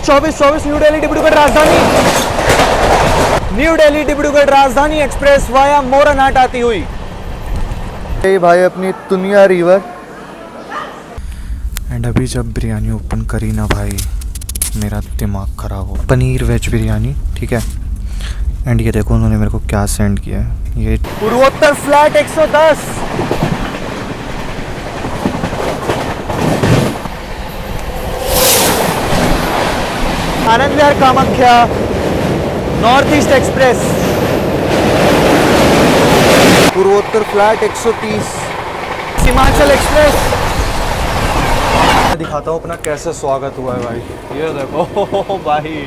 2424 new Delhi Dibrugarh Rajdhani express via मोरनहाट आती हुई। ये भाई अपनी दुनिया रिवर। एंड अभी जब बिरयानी ओपन करी ना भाई, मेरा दिमाग खराब हो। पनीर वेज बिरयानी, ठीक है। एंड ये देखो उन्होंने मेरे को क्या सेंड किया है, ये पूर्वोत्तर flat 110। Anand Vihar Kamakhya north east express, पूर्वोत्तर फ्लैट 130 सीमांचल एक्सप्रेस। मैं दिखाता हूँ अपना कैसे स्वागत हुआ है भाई। ये देखो भाई,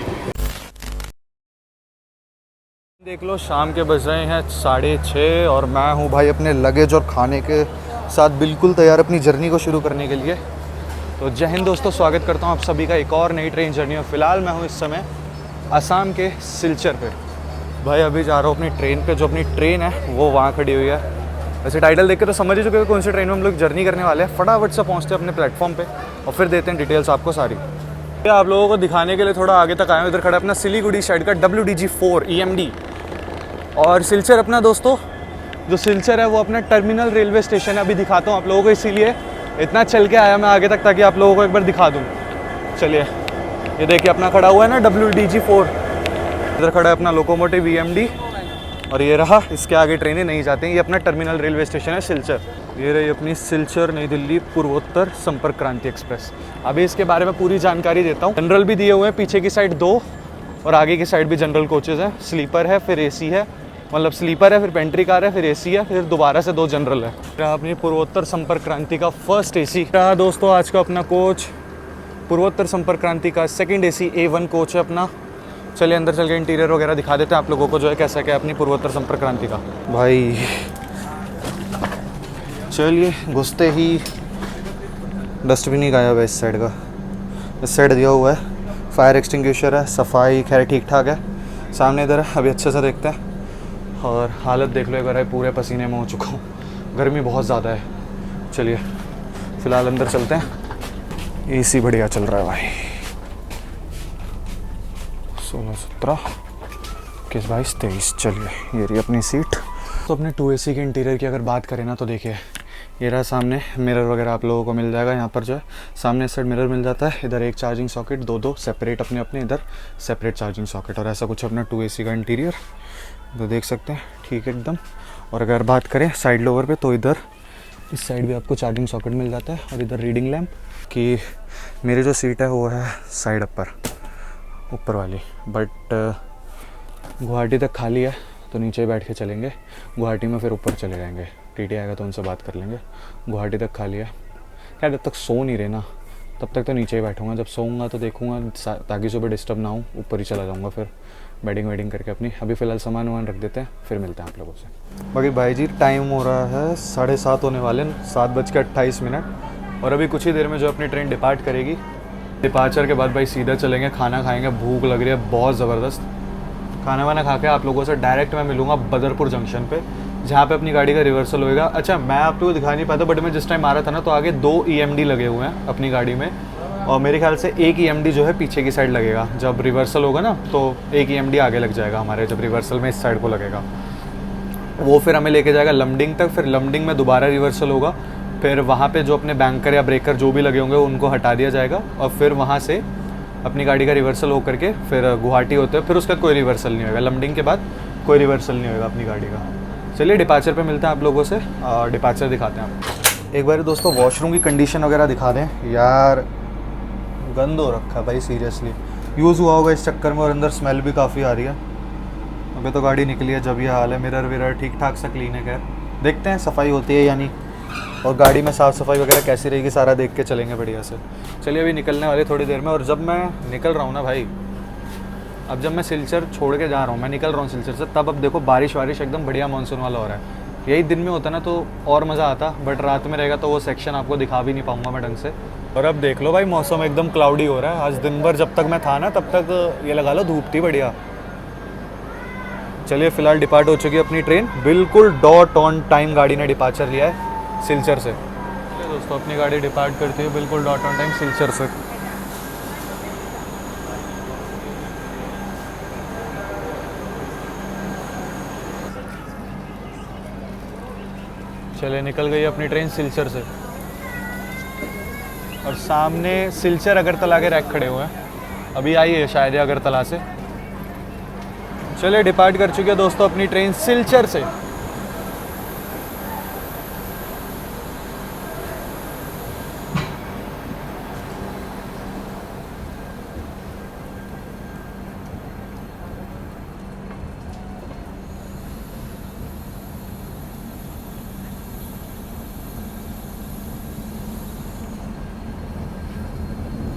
देख लो शाम के बज रहे हैं 6:30 और मैं हूँ भाई अपने लगेज और खाने के साथ बिल्कुल तैयार अपनी जर्नी को शुरू करने के लिए। तो जय हिंद दोस्तों, स्वागत करता हूँ आप सभी का एक और नई ट्रेन जर्नी में। फ़िलहाल मैं हूँ इस समय असम के सिलचर पे। भाई अभी जा रहा हूँ अपनी ट्रेन पे। जो अपनी ट्रेन है वो वहाँ खड़ी हुई है। वैसे टाइटल देख के तो समझ ही चुके हो कौन सी ट्रेन में हम लोग जर्नी करने वाले हैं। फटाफट से पहुँचते हैं अपने प्लेटफॉर्म पे और फिर देते हैं डिटेल्स आपको सारी। आप लोगों को दिखाने के लिए थोड़ा आगे तक आए हैं। इधर खड़ा अपना सिलीगुड़ी साइड का WDG4 EMD। और सिलचर अपना दोस्तों, जो सिलचर है वो अपना टर्मिनल रेलवे स्टेशन है। अभी दिखाता हूँ आप लोगों को, इसीलिए इतना चल के आया मैं आगे तक ताकि आप लोगों को एक बार दिखा दूँ। चलिए ये देखिए अपना खड़ा हुआ है ना WDG4। इधर खड़ा है अपना लोकोमोटिव EMD और ये रहा, इसके आगे ट्रेनें नहीं जाती हैं। ये अपना टर्मिनल रेलवे स्टेशन है सिलचर। ये रही अपनी सिलचर नई दिल्ली पूर्वोत्तर संपर्क क्रांति एक्सप्रेस। अभी इसके बारे में पूरी जानकारी देता हूँ। जनरल भी दिए हुए हैं, पीछे की साइड 2 और आगे की साइड भी जनरल कोचेज़ हैं। स्लीपर है, फिर AC है, मतलब स्लीपर है, फिर पेंट्री कार है, फिर AC है, फिर दोबारा से 2 जनरल है। अपनी पूर्वोत्तर संपर्क क्रांति का फर्स्ट AC रहा दोस्तों आज का अपना कोच। पूर्वोत्तर संपर्क क्रांति का सेकंड AC A1 कोच है अपना। चलिए अंदर चल के इंटीरियर वगैरह दिखा देते हैं आप लोगों को, जो है कैसा क्या अपनी पूर्वोत्तर संपर्क क्रांति का। भाई चलिए घुसते ही डस्टबिन ही गायब है इस साइड का। इस साइड दिया हुआ है फायर एक्सटिंग्विशर है, सफाई खैर ठीक ठाक है। सामने इधर है, अभी अच्छे से देखते हैं। और हालत देख लो एक बार, पूरे पसीने में हो चुका हूँ, गर्मी बहुत ज़्यादा है। चलिए फ़िलहाल अंदर चलते हैं। AC बढ़िया चल रहा है भाई। 16, 17, 21, 22, 23। चलिए ये रही अपनी सीट। तो अपने 2AC के इंटीरियर की अगर बात करें ना, तो देखिए ये रहा सामने मिरर वगैरह आप लोगों को मिल जाएगा। यहाँ पर जो है सामने साइड मिरर मिल जाता है। इधर एक चार्जिंग सॉकेट, 2 सेपरेट अपने अपने, इधर सेपरेट चार्जिंग सॉकेट। और ऐसा कुछ अपना 2AC का इंटीरियर तो देख सकते हैं, ठीक है एकदम। और अगर बात करें साइड लोवर पे, तो इधर इस साइड भी आपको चार्जिंग सॉकेट मिल जाता है। और इधर रीडिंग लैम्प की। मेरी जो सीट है वो है साइड ऊपर वाली। बट गुवाहाटी तक खाली है तो नीचे ही बैठ के चलेंगे। गुवाहाटी में फिर ऊपर चले जाएंगे। TT आएगा तो उनसे बात कर लेंगे। गुवाहाटी तक खाली है। क्या जब तक सो नहीं रहे ना तब तक तो नीचे ही बैठूंगा। जब सोऊंगा तो देखूंगा ताकि सुबह डिस्टर्ब ना हो, ऊपर ही चला जाऊंगा फिर बेडिंग वेडिंग करके अपनी। अभी फ़िलहाल सामान वामान रख देते हैं, फिर मिलते हैं आप लोगों से। बाकी भाई जी टाइम हो रहा है 7:30 होने वाले, 7:28। और अभी कुछ ही देर में जो अपनी ट्रेन डिपार्ट करेगी। डिपार्चर के बाद भाई सीधा चलेंगे, खाना खाएंगे। भूख लग रही है बहुत ज़बरदस्त। खाना वाना खा के आप लोगों से डायरेक्ट मैं मिलूँगा बदरपुर जंक्शन पे, जहाँ पे अपनी गाड़ी का रिवर्सल होएगा। अच्छा मैं आप लोगों को दिखा नहीं पाता, बट मैं जिस टाइम आ रहा था ना तो आगे 2 EMD लगे हुए हैं अपनी गाड़ी में। और मेरे ख्याल से एक EMD जो है पीछे की साइड लगेगा। जब रिवर्सल होगा ना तो एक EMD आगे लग जाएगा हमारे, जब रिवर्सल में इस साइड को लगेगा। वो फिर हमें लेके जाएगा लमडिंग तक। फिर लमडिंग में दोबारा रिवर्सल होगा। फिर वहाँ पे जो अपने बैंकर या ब्रेकर जो भी लगे होंगे उनको हटा दिया जाएगा। और फिर वहाँ से अपनी गाड़ी का रिवर्सल हो करके फिर गुवाहाटी होते हैं। फिर उसका कोई रिवर्सल नहीं होगा। लमडिंग के बाद कोई रिवर्सल नहीं होगा अपनी गाड़ी का। चलिए डिपार्चर पे मिलते हैं आप लोगों से। डिपार्चर दिखाते हैं आप। एक बार दोस्तों वॉशरूम की कंडीशन वगैरह दिखा दें यार। गंद हो रखा है भाई, सीरियसली। यूज़ हुआ होगा इस चक्कर में, और अंदर स्मेल भी काफ़ी आ रही है। अभी तो गाड़ी निकली है जब ये हाल है। मिरर विरर ठीक ठाक सा क्लीन है। खैर देखते हैं सफाई होती है या नहीं, और गाड़ी में साफ़ सफाई वगैरह कैसी रहेगी सारा देख के चलेंगे बढ़िया से। चलिए अभी निकलने वाले थोड़ी देर में। और जब मैं निकल रहा हूँ ना भाई, अब जब मैं सिलचर छोड़ के जा रहा हूँ, मैं निकल रहा हूँ सिलचर से, तब अब देखो बारिश वारिश एकदम बढ़िया मानसून वाला हो रहा है। यही दिन में होता ना तो और मज़ा आता, बट रात में रहेगा तो वो सेक्शन आपको दिखा भी नहीं पाऊँगा मैं ढंग से। और अब देख लो भाई मौसम एकदम क्लाउडी हो रहा है। आज दिन भर जब तक मैं था ना तब तक ये लगा लो धूप थी बढ़िया। चलिए फ़िलहाल डिपार्ट हो चुकी है अपनी ट्रेन। बिल्कुल डॉट ऑन टाइम गाड़ी ने डिपार्चर लिया है सिलचर से। दोस्तों अपनी गाड़ी डिपार्ट करती है बिल्कुल डॉट ऑन टाइम सिलचर से। चले निकल गई अपनी ट्रेन सिलचर से, और सामने सिलचर अगरतला के रैक खड़े हुए हैं। अभी आई है शायद ये अगरतला से। चले डिपार्ट कर चुके हैं दोस्तों अपनी ट्रेन सिलचर से।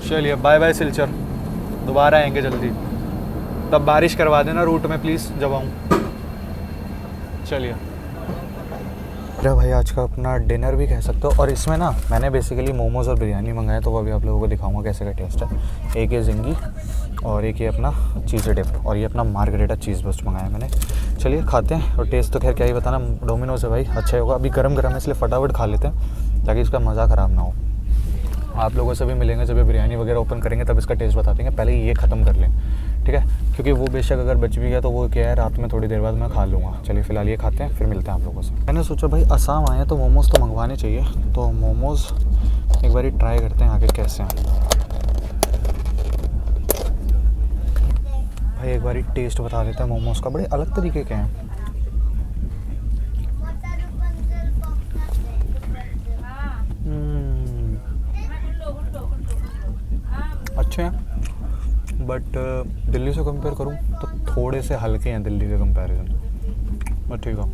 चलिए बाय बाय सिलचर, दोबारा आएंगे जल्दी। तब बारिश करवा देना रूट में प्लीज़ जब आऊँ। चलिए अरे भाई आज का अपना डिनर भी कह सकते हो। और इसमें ना मैंने बेसिकली मोमोज़ और बिरयानी मंगाया, तो वो अभी आप लोगों को दिखाऊंगा कैसे का टेस्ट है। एक ये जिंगी और एक ये अपना चीज़ डिप, और ये अपना मार्गरेटा चीज़ बस्ट मंगाया मैंने। चलिए खाते हैं। और टेस्ट तो खैर क्या ही बताना, डोमिनोज है भाई, अच्छा ही होगा। अभी गरम गरम है इसलिए फटाफट खा लेते हैं ताकि इसका मज़ा ख़राब ना हो। आप लोगों से भी मिलेंगे जब ये बिरयानी वगैरह ओपन करेंगे तब इसका टेस्ट बता देंगे। पहले ये ख़त्म कर लें, ठीक है, क्योंकि वो बेशक अगर बच भी गया तो वो क्या है रात में थोड़ी देर बाद मैं खा लूँगा। चलिए फ़िलहाल ये खाते हैं, फिर मिलते हैं आप लोगों से। मैंने सोचा भाई असम आए हैं तो मोमोज़ तो मंगवाने चाहिए, तो मोमोज़ एक बार ट्राई करते हैं आगे कैसे हैं। भाई एक बार टेस्ट बता देते हैं मोमोज़ का, बड़े अलग तरीके के हैं। अच्छे हैं, बट दिल्ली से कंपेयर करूं तो थोड़े से हल्के हैं दिल्ली के कंपैरिजन, बट ठीक है।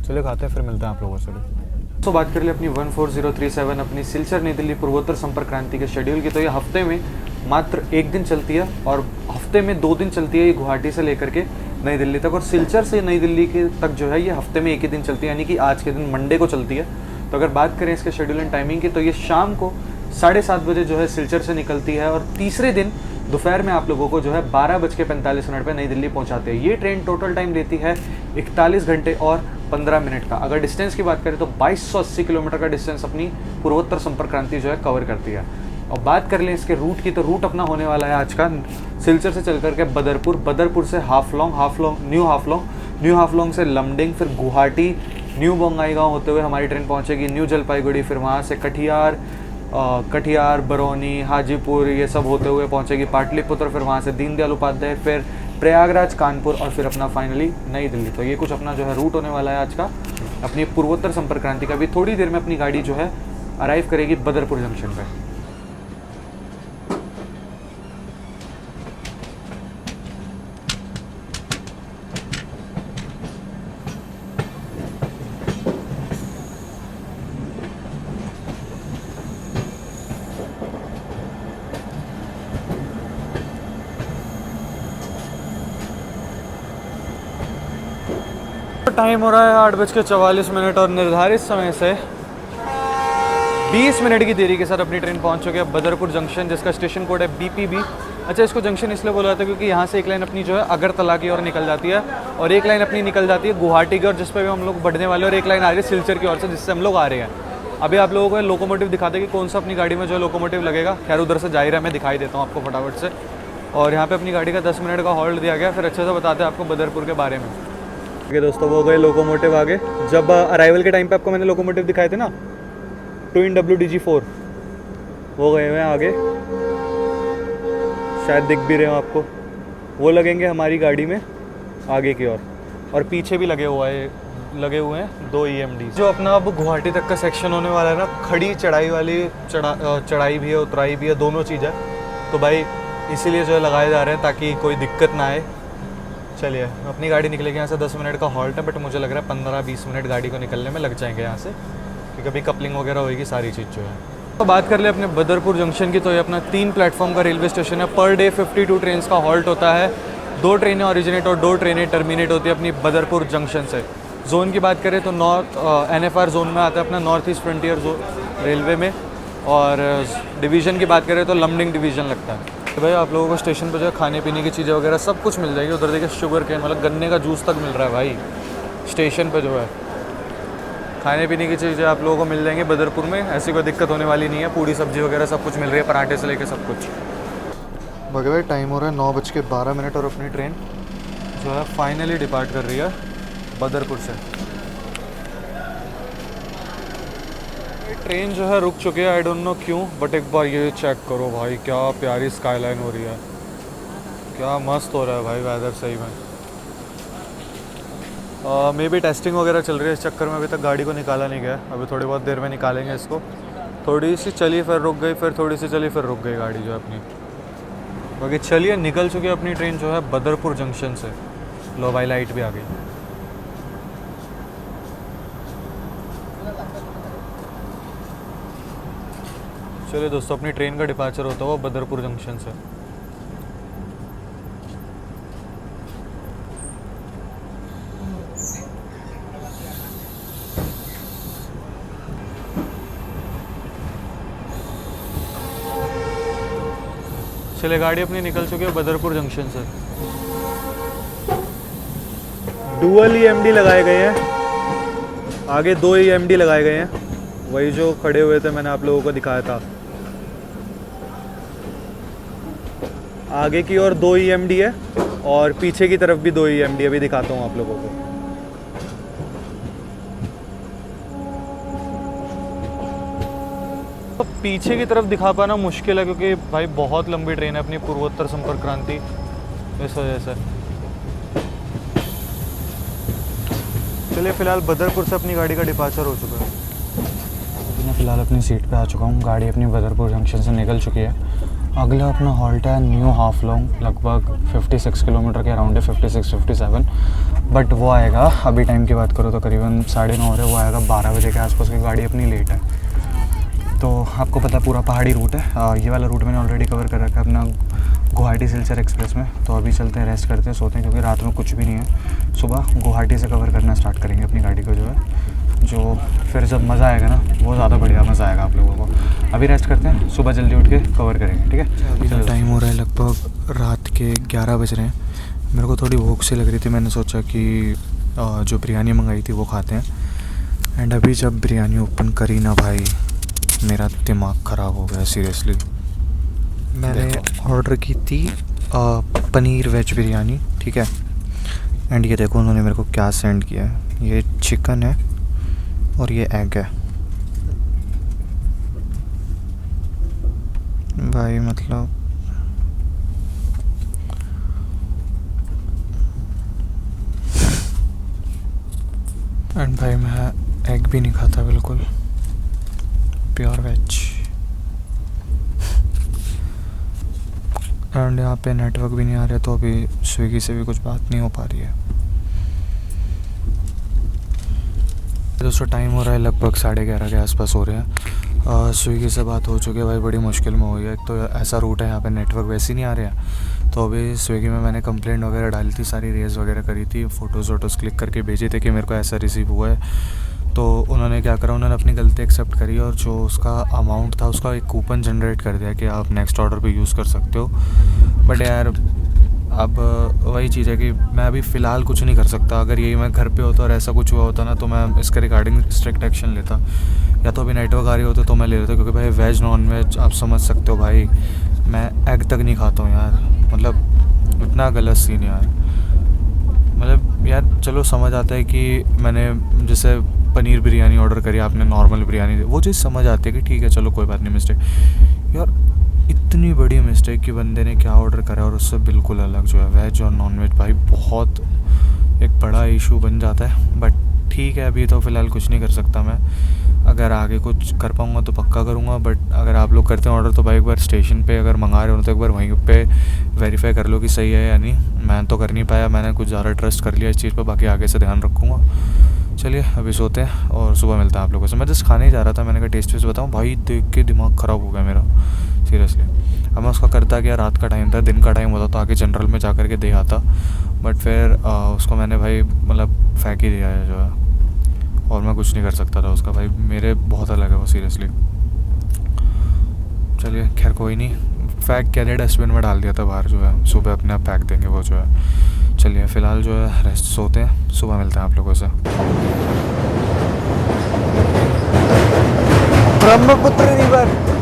चलिए खाते हैं, फिर मिलते हैं आप लोगों से भी। तो बात कर ले अपनी 14037 अपनी सिलचर नई दिल्ली पूर्वोत्तर संपर्क क्रांति के शेड्यूल की, तो ये हफ्ते में मात्र 1 दिन चलती है, और हफ्ते में 2 दिन चलती है ये गुवाहाटी से लेकर के नई दिल्ली तक, और सिलचर से नई दिल्ली के तक जो है ये हफ्ते में 1 ही दिन चलती है, यानी कि आज के दिन मंडे को चलती है। तो अगर बात करें इसके शेड्यूल एंड टाइमिंग की, तो ये शाम को 7:30 बजे जो है सिलचर से निकलती है, और तीसरे दिन दोपहर में आप लोगों को जो है 12:45 पे नई दिल्ली पहुंचाते हैं। ये ट्रेन टोटल टाइम लेती है 41 घंटे और 15 मिनट का। अगर डिस्टेंस की बात करें तो 2280 किलोमीटर का डिस्टेंस अपनी पूर्वोत्तर संपर्क क्रांति जो है कवर करती है। और बात कर लें इसके रूट की, तो रूट अपना होने वाला है आज का सिलचर से चल करके बदरपुर, बदरपुर से न्यू हाफलोंग से लमडिंग, फिर गुवाहाटी, न्यू बोंगाईगांव होते हुए हमारी ट्रेन पहुँचेगी न्यू जलपाईगुड़ी, फिर वहाँ से कटिहार, बरौनी, हाजीपुर, ये सब होते हुए पहुंचेगी पाटलिपुत्र, फिर वहाँ से दीनदयाल उपाध्याय, फिर प्रयागराज, कानपुर, और फिर अपना फाइनली नई दिल्ली। तो ये कुछ अपना जो है रूट होने वाला है आज का अपनी पूर्वोत्तर संपर्क क्रांति का। भी थोड़ी देर में अपनी गाड़ी जो है अराइव करेगी बदरपुर जंक्शन पे। टाइम हो रहा है 8:44 और निर्धारित समय से 20 मिनट की देरी के साथ अपनी ट्रेन पहुंच चुकी है बदरपुर जंक्शन, जिसका स्टेशन कोड है BPB। अच्छा, इसको जंक्शन इसलिए बोला जाता है क्योंकि यहाँ से एक लाइन अपनी जो है अगरतला की ओर निकल जाती है, और एक लाइन अपनी निकल जाती है गुवाहाटी की ओर जिस पर भी हम लोग बढ़ने वाले, और एक लाइन आ रही है सिलचर की ओर से जिससे हम लोग आ रहे हैं। अभी आप लोगों को लोकोमोटिव दिखाते कि कौन सा अपनी गाड़ी में जो है लोकोमोटिव लगेगा। खैर उधर से जा ही रहा है, मैं दिखाई देता हूँ आपको फटाफट से। और यहाँ पे अपनी गाड़ी का 10 मिनट का हॉल्ट दिया गया, फिर अच्छे से बताते हैं आपको बदरपुर के बारे में। ठीक है दोस्तों, वो गए लोकोमोटिव आगे। जब अराइवल के टाइम पे आपको मैंने लोकोमोटिव दिखाए थे ना, ट्विन WDG4, वो गए हुए हैं आगे, शायद दिख भी रहे हो आपको। वो लगेंगे हमारी गाड़ी में आगे की ओर, और पीछे भी लगे हुए हैं 2 EMD। जो अपना अब गुवाहाटी तक का सेक्शन होने वाला है ना, खड़ी चढ़ाई वाली चढ़ाई भी है, उतराई भी है, दोनों चीज़ है। तो भाई इसीलिए जो है लगाए जा रहे हैं ताकि कोई दिक्कत ना आए। चलिए अपनी गाड़ी निकलेगी यहाँ से, 10 मिनट का हॉल्ट है, बट मुझे लग रहा है 15-20 मिनट गाड़ी को निकलने में लग जाएंगे यहाँ से, क्योंकि अभी कपलिंग वगैरह होगी सारी चीज़ जो है। तो बात कर ले अपने बदरपुर जंक्शन की, तो ये अपना 3 प्लेटफॉर्म का रेलवे स्टेशन है। पर डे 52 ट्रेन का हॉल्ट होता है। 2 ट्रेनें ऑरिजिनेट और 2 ट्रेनें टर्मिनेट होती है अपनी बदरपुर जंक्शन से। जोन की बात करें तो नॉर्थ NFR जोन में आता है अपना नॉर्थ ईस्ट फ्रंटियर रेलवे में, और डिवीज़न की बात करें तो लमडिंग डिवीज़न लगता है। तो भाई आप लोगों को स्टेशन पर जो है खाने पीने की चीज़ें वगैरह सब कुछ मिल जाएगी। उधर देखिए शुगर केन, मतलब गन्ने का जूस तक मिल रहा है भाई स्टेशन पर जो है। खाने पीने की चीज़ें आप लोगों को मिल जाएंगी बदरपुर में, ऐसी कोई दिक्कत होने वाली नहीं है। पूड़ी सब्जी वगैरह सब कुछ मिल रही है, पराठे से लेके सब कुछ। बाकी भाई टाइम हो रहा है 9:12 और अपनी ट्रेन जो है फाइनली डिपार्ट कर रही है बदरपुर से। ट्रेन जो है रुक चुकी है, आई डोंट नो क्यों, बट एक बार ये चेक करो भाई, क्या प्यारी स्काईलाइन हो रही है, क्या मस्त हो रहा है भाई वेदर सही में। मे बी टेस्टिंग वगैरह चल रही है, इस चक्कर में अभी तक गाड़ी को निकाला नहीं गया, अभी थोड़ी बहुत देर में निकालेंगे इसको। थोड़ी सी चली फिर रुक गई, फिर थोड़ी सी चली फिर रुक गई गाड़ी जो है अपनी। बाकी चलिए निकल चुकी है अपनी ट्रेन जो है बदरपुर जंक्शन से। लो भाई लाइट भी आ गई। चलिए दोस्तों, अपनी ट्रेन का डिपार्चर होता हुआ बदरपुर जंक्शन से। चलिए गाड़ी अपनी निकल चुकी है बदरपुर जंक्शन से। डुअल EMD लगाए गए हैं, आगे 2 EMD लगाए गए हैं, वही जो खड़े हुए थे मैंने आप लोगों को दिखाया था। आगे की ओर 2 EMD है और पीछे की तरफ भी 2 EMD, अभी दिखाता हूँ आप लोगों को। तो पीछे की तरफ दिखा पाना मुश्किल है क्योंकि भाई बहुत लंबी ट्रेन है अपनी पूर्वोत्तर संपर्क क्रांति, इस वजह से। चलिए फ़िलहाल बदरपुर से अपनी गाड़ी का डिपार्चर हो चुका है। मैं फ़िलहाल अपनी सीट पे आ चुका हूँ, गाड़ी अपनी बदरपुर जंक्शन से निकल चुकी है। अगला अपना हॉल्ट है न्यू हाफलोंग, लगभग 56 किलोमीटर के अराउंड है, 56-57, बट वो आएगा, अभी टाइम की बात करो तो करीबन 9:30 हो रहे, वो आएगा 12 बजे के आसपास की। गाड़ी अपनी लेट है, तो आपको पता पूरा पहाड़ी रूट है। ये वाला रूट मैंने ऑलरेडी कवर कर रखा है अपना गुवाहाटी सिलचर एक्सप्रेस में। तो अभी चलते हैं, रेस्ट करते हैं, सोते हैं, क्योंकि रात में कुछ भी नहीं है। सुबह गुवाहाटी से कवर करना स्टार्ट करेंगे अपनी गाड़ी को जो है, जो फिर जब मज़ा आएगा ना वो ज़्यादा बढ़िया मज़ा आएगा आप लोगों को। अभी रेस्ट करते हैं, सुबह जल्दी उठ के कवर करेंगे, ठीक है। अभी टाइम हो रहा है लगभग रात के 11 बज रहे हैं। मेरे को थोड़ी भूख सी लग रही थी, मैंने सोचा कि जो बिरयानी मंगाई थी वो खाते हैं। एंड अभी जब बिरयानी ओपन करी ना भाई, मेरा दिमाग ख़राब हो गया सीरियसली। मैंने ऑर्डर की थी पनीर वेज बिरयानी, ठीक है। एंड ये देखो उन्होंने मेरे को क्या सेंड किया है, ये चिकन है और ये एग है भाई, मतलब एंड भाई मैं एग भी नहीं खाता, बिल्कुल प्योर वेज। एंड यहाँ पे नेटवर्क भी नहीं आ रहा, तो अभी स्विगी से भी कुछ बात नहीं हो पा रही है। दोस्तों टाइम हो रहा है लगभग 11:30 के आसपास हो रहे हैं। स्विगी से बात हो चुकी है भाई, बड़ी मुश्किल में हुई है। एक तो ऐसा रूट है यहाँ पे नेटवर्क वैसे ही नहीं आ रहा है, तो अभी स्विगी में मैंने कंप्लेंट वगैरह डाली थी, सारी रेज वगैरह करी थी, फ़ोटोज़ वोटोज़ क्लिक करके भेजे थे कि मेरे को ऐसा रिसीव हुआ है। तो उन्होंने क्या करा, उन्होंने अपनी गलती एक्सेप्ट करी और जो उसका अमाउंट था उसका एक कूपन जनरेट कर दिया कि आप नेक्स्ट ऑर्डर पे यूज़ कर सकते हो। बट यार अब वही चीज़ है कि मैं अभी फ़िलहाल कुछ नहीं कर सकता। अगर यही मैं घर पे होता और ऐसा कुछ हुआ होता ना, तो मैं इसके रिगार्डिंग स्ट्रिक्ट एक्शन लेता। या तो अभी नेटवर्क आ रही होते तो मैं ले लेता, क्योंकि भाई वेज नॉन वेज आप समझ सकते हो भाई, मैं एग तक नहीं खाता हूँ यार, मतलब इतना गलत सीन यार। मतलब यार चलो समझ आता है कि मैंने जैसे पनीर बिरयानी ऑर्डर करी, आपने नॉर्मल बिरयानी, वो चीज़ समझ आती है कि ठीक है चलो कोई बात नहीं, मिस्टेक। यार इतनी बड़ी मिस्टेक कि बंदे ने क्या ऑर्डर करा और उससे बिल्कुल अलग जो है वेज और नॉन वेज, भाई बहुत एक बड़ा इशू बन जाता है। बट ठीक है, अभी तो फ़िलहाल कुछ नहीं कर सकता मैं। अगर आगे कुछ कर पाऊँगा तो पक्का करूँगा। बट अगर आप लोग करते हैं ऑर्डर तो भाई एक बार स्टेशन पे अगर मंगा रहे हो तो एक बार वहीं पे वेरीफाई कर लो कि सही है या नहीं। मैं तो कर नहीं पाया, मैंने कुछ ज़्यादा ट्रस्ट कर लिया इस चीज़ पर, बाकी आगे से ध्यान रखूँगा। चलिए अभी सोते हैं और सुबह मिलता है आप लोगों से। मैं जस्ट खाने ही जा रहा था, मैंने कहा टेस्ट वेस्ट बताऊँ, भाई देख के दिमाग ख़राब हो गया मेरा सीरियसली। अब मैं उसका करता कि रात का टाइम था, दिन का टाइम होता तो आगे जनरल में जा कर के दे आता, बट फिर उसको मैंने भाई मतलब फेंक ही दिया है जो है, और मैं कुछ नहीं कर सकता था उसका। भाई मेरे बहुत अलग है वो सीरियसली। चलिए खैर कोई नहीं, फेंक के डस्टबिन में डाल दिया था बाहर जो है, सुबह अपने आप फेंक देंगे वो जो है। चलिए फ़िलहाल जो है रेस्ट, सोते हैं, सुबह मिलते हैं आप लोगों से। Brahmaputra river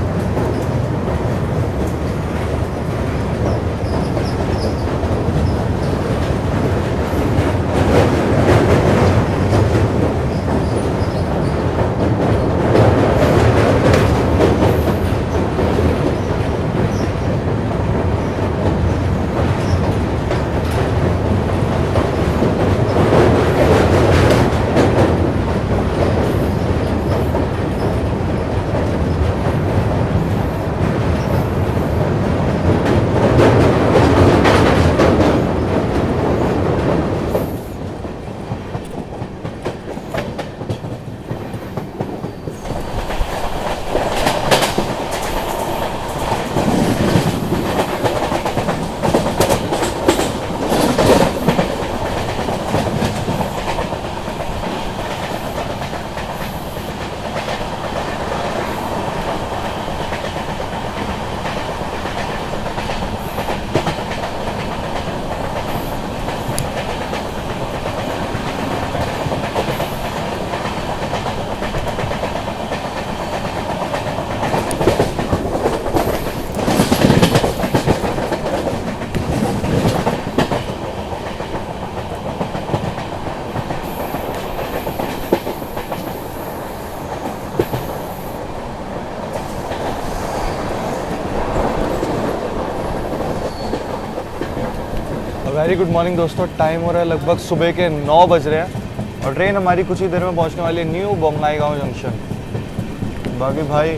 very good morning दोस्तों, टाइम हो रहा है लगभग सुबह के 9 बज रहे हैं और ट्रेन हमारी कुछ ही देर में पहुंचने वाली है न्यू बोंगाईगांव जंक्शन। बाकी भाई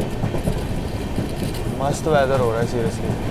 मस्त वेदर हो रहा है सीरियसली।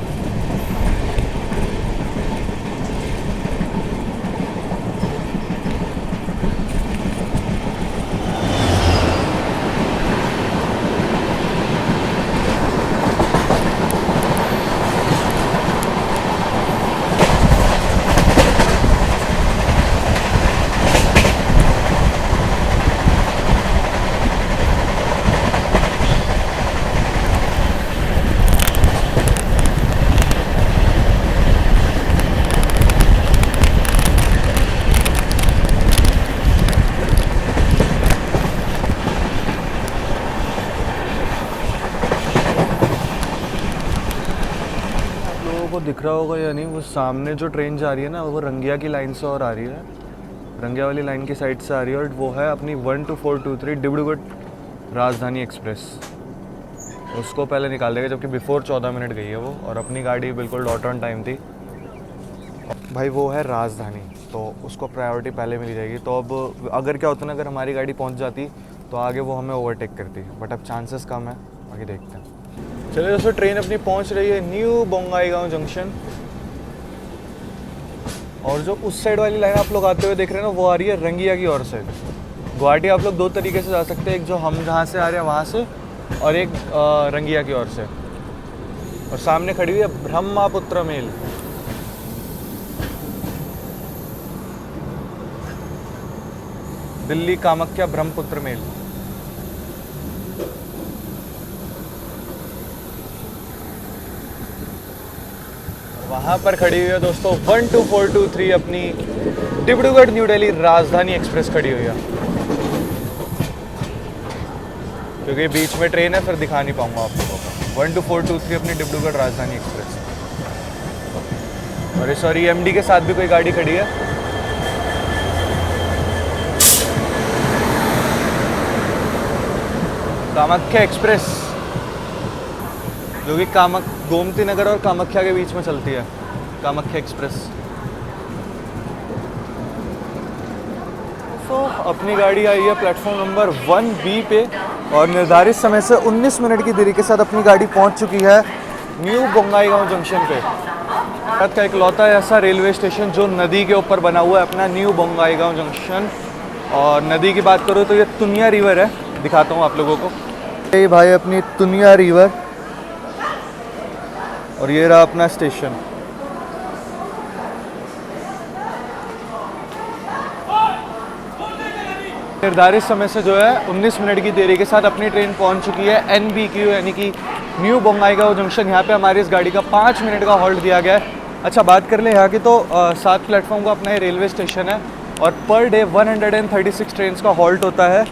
को दिख रहा होगा या नहीं, वो सामने जो ट्रेन जा रही है ना वो रंगिया की लाइन से और आ रही है, रंगिया वाली लाइन की साइड से आ रही है और वो है अपनी 12423 डिब्रूगढ़ राजधानी एक्सप्रेस। उसको पहले निकाल देगा जबकि बिफोर 14 मिनट गई है वो, और अपनी गाड़ी बिल्कुल डॉट ऑन टाइम थी। भाई वो है राजधानी तो उसको प्रायोरिटी पहले मिली जाएगी। तो अब अगर क्या होता ना, अगर हमारी गाड़ी पहुँच जाती तो आगे वो हमें ओवरटेक करती, बट अब चांसेस कम है, आगे देखते हैं। चलिए दोस्तों, ट्रेन अपनी पहुंच रही है न्यू बोंगाईगांव जंक्शन और जो उस साइड वाली लाइन आप लोग आते हुए देख रहे हैं ना, वो आ रही है रंगिया की ओर से। गुवाहाटी आप लोग दो तरीके से जा सकते हैं, एक जो हम जहाँ से आ रहे हैं वहाँ से और एक रंगिया की ओर से। और सामने खड़ी हुई है ब्रह्मपुत्र मेल। दिल्ली कामाख्या ब्रह्मपुत्र मेल। वहाँ पर खड़ी हुई है दोस्तों 12423 अपनी डिब्रूगढ़ न्यू दिल्ली राजधानी एक्सप्रेस खड़ी हुई है। क्योंकि बीच में ट्रेन है फिर दिखा नहीं पाऊंगा आप लोगों को। 12423 अपनी डिब्रूगढ़ राजधानी एक्सप्रेस। अरे सॉरी, एमडी के साथ भी कोई गाड़ी खड़ी है। कामाख्या एक्सप्रेस जो कि गोमती नगर और कामाख्या के बीच में चलती है, कामाख्या एक्सप्रेस। तो अपनी गाड़ी आई है प्लेटफॉर्म नंबर 1B पे और निर्धारित समय से 19 मिनट की देरी के साथ अपनी गाड़ी पहुंच चुकी है न्यू बोंगाईगांव जंक्शन पे। भारत का इकलौता ऐसा रेलवे स्टेशन जो नदी के ऊपर बना हुआ है, अपना न्यू बोंगाईगांव जंक्शन। और नदी की बात करूँ तो ये तुनिया रिवर है, दिखाता हूँ आप लोगों को। ये भाई अपनी तुनिया रिवर और ये रहा अपना स्टेशन। निर्धारित समय से जो है 19 मिनट की देरी के साथ अपनी ट्रेन पहुंच चुकी है NBQ यानी कि न्यू बोंगाईगांव जंक्शन। यहाँ पे हमारी इस गाड़ी का 5 मिनट का हॉल्ट दिया गया है। अच्छा बात कर ले यहाँ की, तो 7 प्लेटफॉर्म का अपना ये रेलवे स्टेशन है और पर डे 136 ट्रेन का हॉल्ट होता है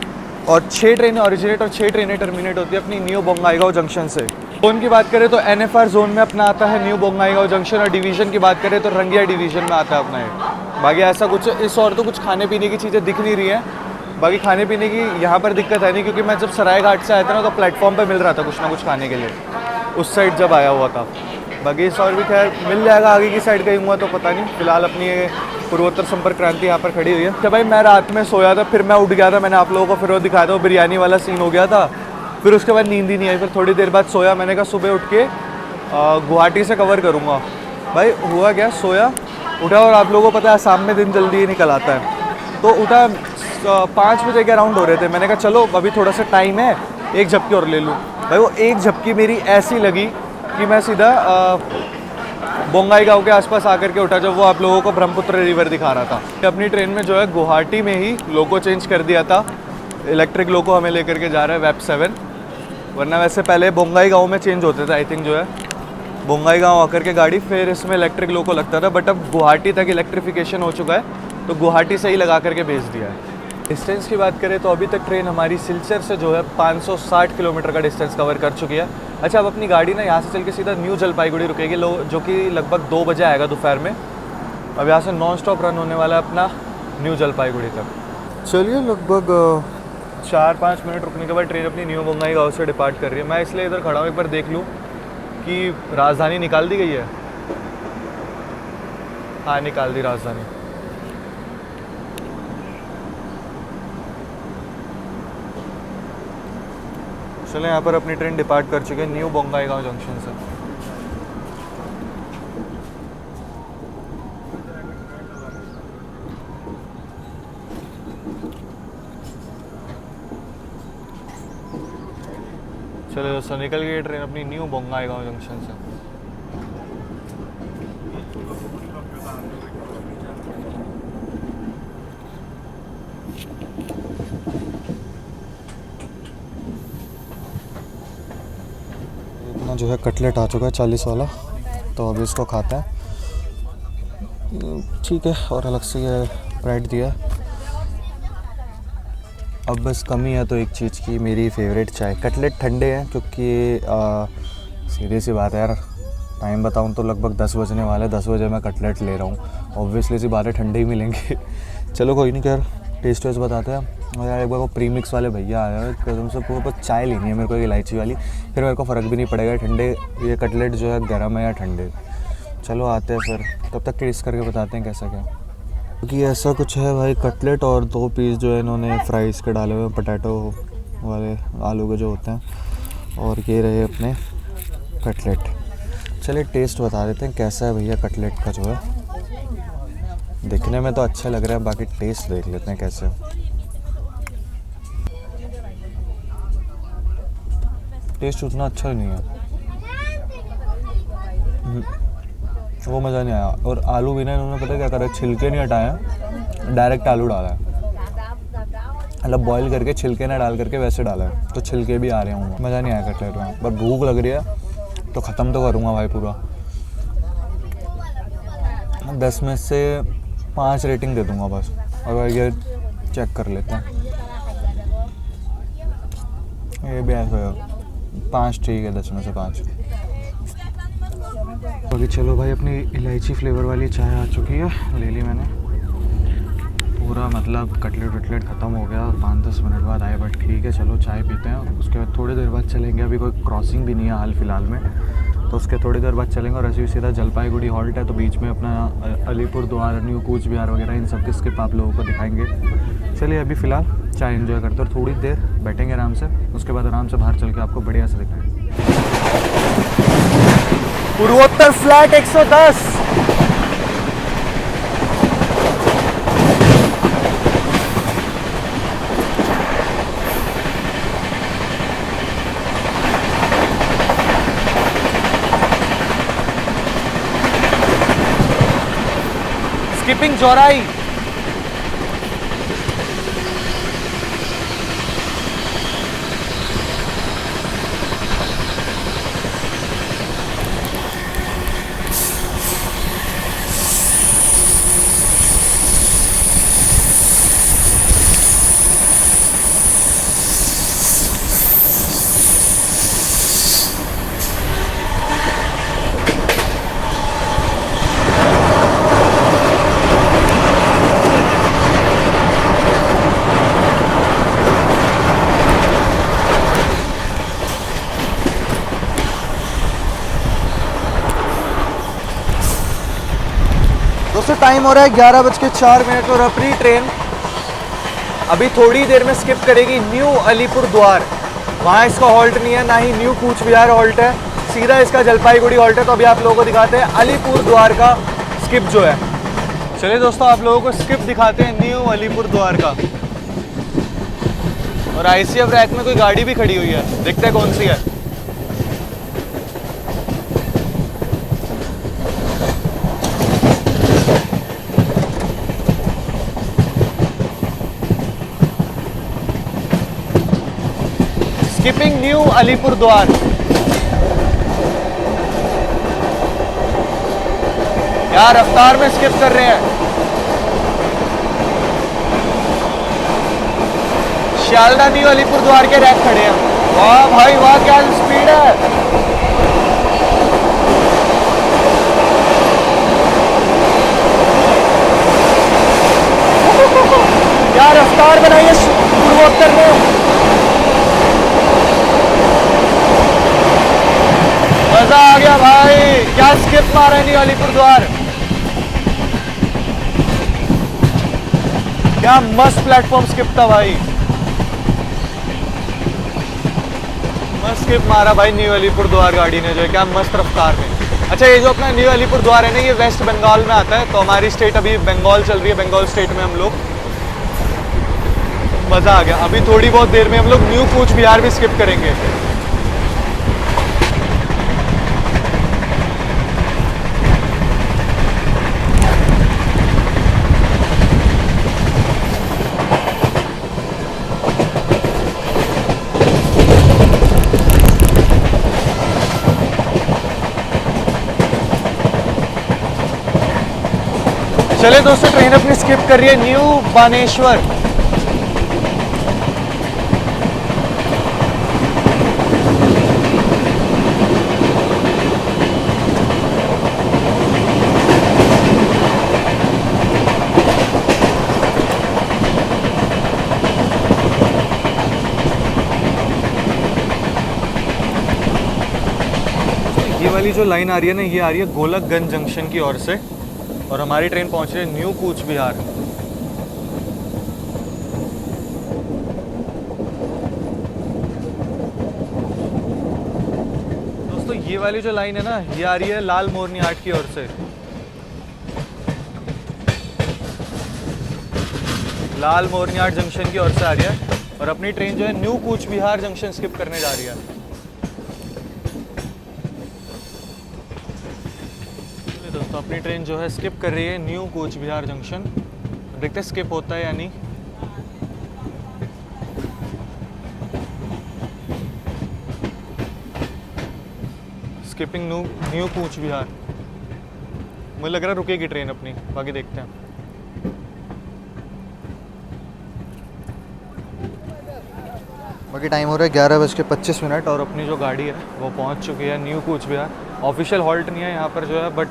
और 6 ट्रेनें ऑरिजिनेट और 6 ट्रेनें टर्मिनेट होती है अपनी न्यू बोंगाईगांव जंक्शन से। जोन की बात करें तो NFR जोन में अपना आता है न्यू बोंगाईगांव जंक्शन और डिवीज़न की बात करें तो रंगिया डिवीज़न में आता है अपना ये। बाकी ऐसा कुछ इस और तो कुछ खाने पीने की चीज़ें दिख नहीं रही हैं। बाकी खाने पीने की यहाँ पर दिक्कत है नहीं, क्योंकि मैं जब सराय घाट से आया था ना तो प्लेटफॉर्म पे मिल रहा था कुछ ना कुछ खाने के लिए, उस साइड जब आया हुआ था। बाकी इस और भी खैर मिल जाएगा, आगे की साइड कहीं हुआ तो पता नहीं। फिलहाल अपनी ये पूर्वोत्तर संपर्क क्रांति यहाँ पर खड़ी हुई है। जब भाई मैं रात में सोया था, फिर मैं उठ गया था, मैंने आप लोगों को फिर वो दिखाया था, वो बिरयानी वाला सीन हो गया था। फिर उसके बाद नींद ही नहीं आई, फिर थोड़ी देर बाद सोया। मैंने कहा सुबह उठ के गुवाहाटी से कवर करूँगा। भाई हुआ क्या, सोया उठा और आप लोगों को पता है आसाम में दिन जल्दी ही निकल आता है। तो उठा 5 बजे के अराउंड हो रहे थे। मैंने कहा चलो अभी थोड़ा सा टाइम है, एक झपकी और ले लूँ। भाई वो एक झपकी मेरी ऐसी लगी कि मैं सीधा बोंगाईगांव के आसपास आकर के उठा, जब वो आप लोगों को ब्रह्मपुत्र रिवर दिखा रहा था। अपनी ट्रेन में जो है गुवाहाटी में ही लोको चेंज कर दिया था, इलेक्ट्रिक लोको हमें लेकर के जा रहा है वेब 7, वरना वैसे पहले बोंगाईगांव में चेंज होते थे। आई थिंक जो है बोंगाईगांव आकर के गाड़ी फिर इसमें इलेक्ट्रिक लोको लगता था, बट अब गुवाहाटी तक इलेक्ट्रिफिकेशन हो चुका है तो गुवाहाटी से ही लगा करके भेज दिया है। डिस्टेंस की बात करें तो अभी तक ट्रेन हमारी सिलचर से जो है 560 किलोमीटर का डिस्टेंस कवर कर चुकी है। अच्छा अब अपनी गाड़ी ना यहाँ से चल के सीधा न्यू जलपाईगुड़ी रुकेगी, जो कि लगभग 2 बजे आएगा दोपहर में। अब यहाँ से नॉन स्टॉप रन होने वाला है अपना न्यू जलपाईगुड़ी तक। चलिए लगभग 4-5 मिनट रुकने के बाद ट्रेन अपनी न्यू बोंगाईगांव से डिपार्ट कर रही है। मैं इसलिए इधर खड़ा हूँ, एक बार देख लूँ कि राजधानी निकाल दी गई है। हाँ निकाल दी राजधानी। चलो यहाँ पर अपनी ट्रेन डिपार्ट कर चुके हैं न्यू बोंगाईगांव जंक्शन से। चलो दोस्तों निकल गई ट्रेन अपनी न्यू बोंगाईगांव जंक्शन से। इतना जो है कटलेट आ चुका है 40 वाला, तो अभी इसको खाते हैं। ठीक है, और अलग से ये ब्रेड दिया। अब बस कमी है तो एक चीज़ की, मेरी फेवरेट चाय। कटलेट ठंडे हैं क्योंकि सीधी सी बात है यार, टाइम बताऊं तो लगभग 10 बजने वाले, 10 बजे मैं कटलेट ले रहा हूँ। ऑब्वियसली सी बात है ठंडे ही मिलेंगे। चलो कोई नहीं, यार टेस्ट वेस्ट बताते हैं। और यार एक बार वो प्रीमिक्स वाले भैया आया है, कसम से पूरा बस चाय लेनी है मेरे को, इलायची वाली, फिर मेरे को फ़र्क भी नहीं पड़ेगा ठंडे ये कटलेट जो है गर्म है या ठंडे। चलो आते हैं फिर, तब तक टेस्ट करके बताते हैं कैसा क्या। क्योंकि ऐसा कुछ है भाई, कटलेट और 2 पीस जो है इन्होंने फ्राइज़ के डाले हुए, पोटैटो वाले आलू के जो होते हैं, और ये रहे अपने कटलेट। चलिए टेस्ट बता देते हैं कैसा है भैया कटलेट का जो है। दिखने में तो अच्छा लग रहा है, बाकी टेस्ट देख लेते हैं कैसे। टेस्ट उतना अच्छा नहीं है, वो मज़ा नहीं आया। और आलू भी ना इन्होंने पता क्या करा, छिलके नहीं हटाया, डायरेक्ट आलू डाला है, मतलब बॉईल करके छिलके ना डाल करके वैसे डाला है, तो छिलके भी आ रहे होंगे। मज़ा नहीं आया कटलेट में, पर भूख लग रही है तो ख़त्म तो करूँगा भाई पूरा। 10 में से 5 रेटिंग दे दूँगा बस। और ये चेक कर लेते हैं, ये भी ऐसा 5 ठीक है, 10 में से 5। अभी चलो भाई, अपनी इलायची फ्लेवर वाली चाय आ चुकी है, ले ली मैंने पूरा। मतलब कटलेट वटलेट ख़त्म हो गया, 5-10 मिनट बाद आए, बट ठीक है चलो चाय पीते हैं। उसके बाद थोड़ी देर बाद चलेंगे, अभी कोई क्रॉसिंग भी नहीं है हाल फिलहाल में, तो उसके थोड़ी देर बाद चलेंगे। और ऐसे ही सीधा जलपाईगुड़ी हॉल्ट है, तो बीच में अपना अलीपुर द्वार, न्यू कूच बिहार वगैरह, इन सब के स्किप आप लोगों को दिखाएंगे। चलिए अभी फ़िलहाल चाय एंजॉय करते हैं, और थोड़ी देर बैठेंगे आराम से, उसके बाद आराम से बाहर चल के आपको बढ़िया से दिखाएंगे। पूर्वोत्तर फ्लैट 110। स्किपिंग चौराई। दोस्तों टाइम हो रहा है 11:04 और अपनी ट्रेन अभी थोड़ी देर में स्किप करेगी न्यू अलीपुर द्वार। वहाँ इसका हॉल्ट नहीं है, ना ही न्यू कूच बिहार हॉल्ट है, सीधा इसका जलपाईगुड़ी हॉल्ट है। तो अभी आप लोगों को दिखाते हैं अलीपुर द्वार का स्किप जो है। चलिए दोस्तों आप लोगों को स्किप दिखाते हैं न्यू अलीपुर द्वार का। और ICF रैक में कोई गाड़ी भी खड़ी हुई है, देखते हैं कौन सी है। स्किपिंग न्यू अलीपुर द्वार। यार रफ्तार में स्किप कर रहे हैं। शियालदा न्यू अलीपुर द्वार के रैक खड़े हैं। वाह भाई वाह, क्या स्पीड है। क्या रफ्तार बनाई है पूर्वोत्तर में। मजा आ गया भाई, क्या स्किप मारा है न्यू अलीपुर द्वार। क्या मस्त प्लेटफॉर्म स्किप था भाई, मस्त स्किप मारा भाई न्यू अलीपुर द्वार गाड़ी ने जो है, क्या मस्त रफ्तार में। अच्छा ये जो अपना न्यू अलीपुर द्वार है ना, ये वेस्ट बंगाल में आता है, तो हमारी स्टेट अभी बंगाल चल रही है, बंगाल स्टेट में हम लोग। मज़ा आ गया। अभी थोड़ी बहुत देर में हम लोग न्यू कूच बिहार भी स्किप करेंगे। चले दोस्तों, ट्रेन अपनी स्किप कर रही है न्यू बानेश्वर। ये वाली जो लाइन आ रही है ना, ये आ रही है गोलकगंज जंक्शन की ओर से, और हमारी ट्रेन पहुंच रही है न्यू कूच बिहार। दोस्तों ये वाली जो लाइन है ना, ये आ रही है लाल मोरनी हाट की ओर से, लाल मोरनी हाट जंक्शन की ओर से आ रही है, और अपनी ट्रेन जो है new Cooch Behar junction skip करने जा रही है। दोस्तों अपनी ट्रेन जो है स्किप कर रही है न्यू कूच बिहार जंक्शन, देखते हैं स्किप होता है या नहीं। Skipping new Cooch Behar. मुझे लग रहा है रुकेगी ट्रेन अपनी, बाकी देखते हैं। बाकी टाइम हो रहा है 11:25 और अपनी जो गाड़ी है वो पहुंच चुकी है new Cooch Behar. Official halt नहीं है यहाँ पर जो है, बट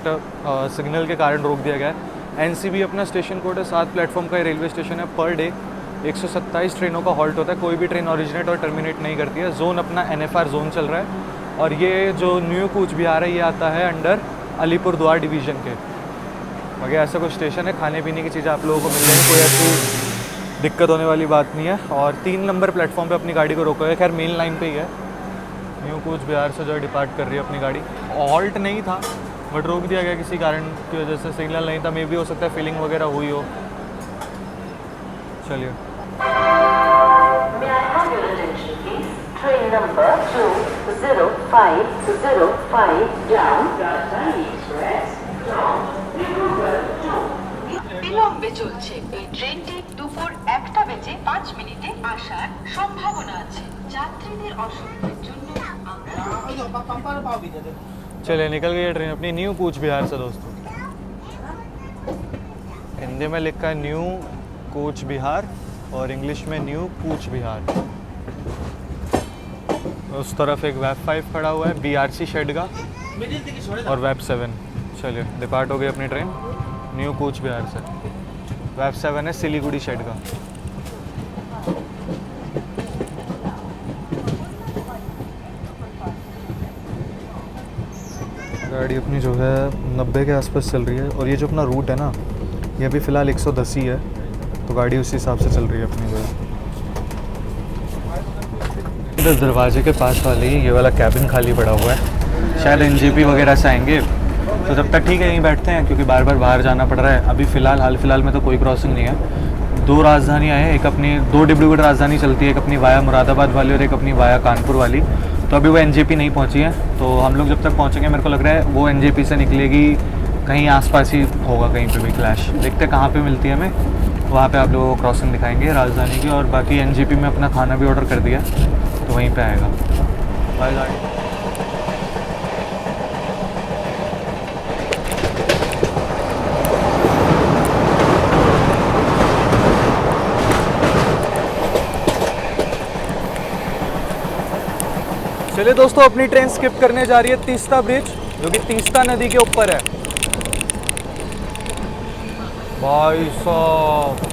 सिग्नल के कारण रोक दिया गया है। एनसीबी अपना स्टेशन कोड है, 7 प्लेटफॉर्म का रेलवे स्टेशन है। पर डे 127 ट्रेनों का हॉल्ट होता है, कोई भी ट्रेन ओरिजिनेट और टर्मिनेट नहीं करती है। जोन अपना NFR जोन चल रहा है, और ये जो न्यू कूच बिहार है ये आता है अंडर अलीपुर द्वार डिवीज़न के। बाकी ऐसा कुछ स्टेशन है, खाने पीने की चीज़ें आप लोगों को मिल जाएंगी, कोई ऐसी दिक्कत होने वाली बात नहीं है। और 3 नंबर प्लेटफॉर्म पे अपनी गाड़ी को रोका है, खैर मेन लाइन पे ही है। न्यू कूच बिहार से जो है डिपार्ट कर रही है अपनी गाड़ी। हॉल्ट नहीं था बट रोक दिया गया किसी कारण की वजह से, सिग्नल नहीं था, मे भी हो सकता है फीलिंग वगैरह हुई हो। चलिए ट्रेन नंबर বিলম্বে চলছে। এই ট্রেনটি দুপুর 1:05 আসার সম্ভাবনা আছে। যাত্রীদের অসুবিধার জন্য चलिए निकल गई है ट्रेन अपनी न्यू कूच बिहार से। दोस्तों हिंदी में लिखा है न्यू कूच बिहार और इंग्लिश में न्यू कूच बिहार। उस तरफ एक वेब 5 खड़ा हुआ है BRC शेड का, और वेब 7। चलिए डिपार्ट हो गई अपनी ट्रेन न्यू कूच बिहार से। वेब 7 है सिलीगुड़ी शेड का। गाड़ी अपनी जो है 90 के आसपास चल रही है, और ये जो अपना रूट है ना, ये अभी फ़िलहाल 110 ही है, तो गाड़ी उसी हिसाब से चल रही है अपनी जो है। इधर दरवाजे के पास वाले ही ये वाला कैबिन खाली पड़ा हुआ है, शायद NJP वगैरह से आएंगे, तो जब तक ठीक है यहीं बैठते हैं, क्योंकि बार बार बाहर जाना पड़ रहा है। अभी फ़िलहाल हाल फिलहाल में तो कोई क्रॉसिंग नहीं है। 2 राजधानियाँ हैं, एक अपनी 2 डिब्रूगढ़ राजधानी चलती है, एक अपनी वाया मुरादाबाद वाली और एक अपनी वाया कानपुर वाली। तो अभी वो NJP नहीं पहुंची है, तो हम लोग जब तक पहुंचेंगे मेरे को लग रहा है वो NJP से निकलेगी, कहीं आसपास ही होगा कहीं पे भी क्लैश। देखते हैं कहाँ पे मिलती है हमें, वहाँ पे आप लोगों को क्रॉसिंग दिखाएंगे राजधानी की। और बाकी NJP में अपना खाना भी ऑर्डर कर दिया, तो वहीं पे आएगा। बाय गाड़ी। चलिए दोस्तों अपनी ट्रेन स्किप करने जा रही है तीस्ता ब्रिज, जो कि तीस्ता नदी के ऊपर है। भाई साहब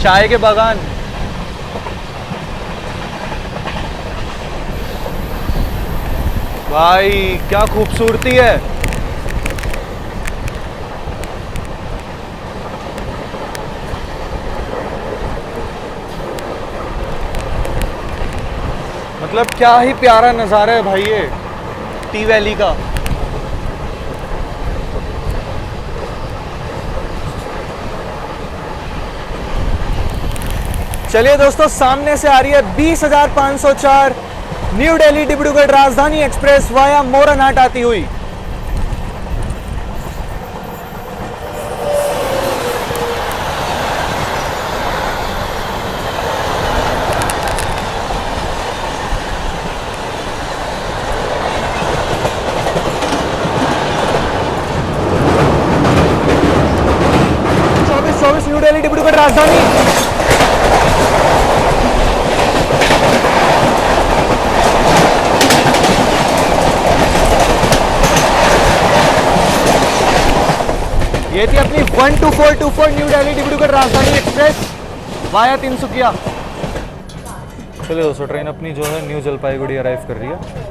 चाय के बागान। भाई क्या खूबसूरती है। मतलब क्या ही प्यारा नज़ारा है भाई ये टी वैली का। चलिए दोस्तों, सामने से आ रही है 20,504 new Delhi Dibrugarh Rajdhani express via मोरनहाट आती हुई। न्यू दिल्ली डिब्रूगढ़ राजधानी। ये थी अपनी 12424 new Delhi Dibrugarh Rajdhani express via Tinsukia. चलिए दोस्तों, ट्रेन अपनी जो है न्यू जलपाईगुड़ी अराइव कर रही है।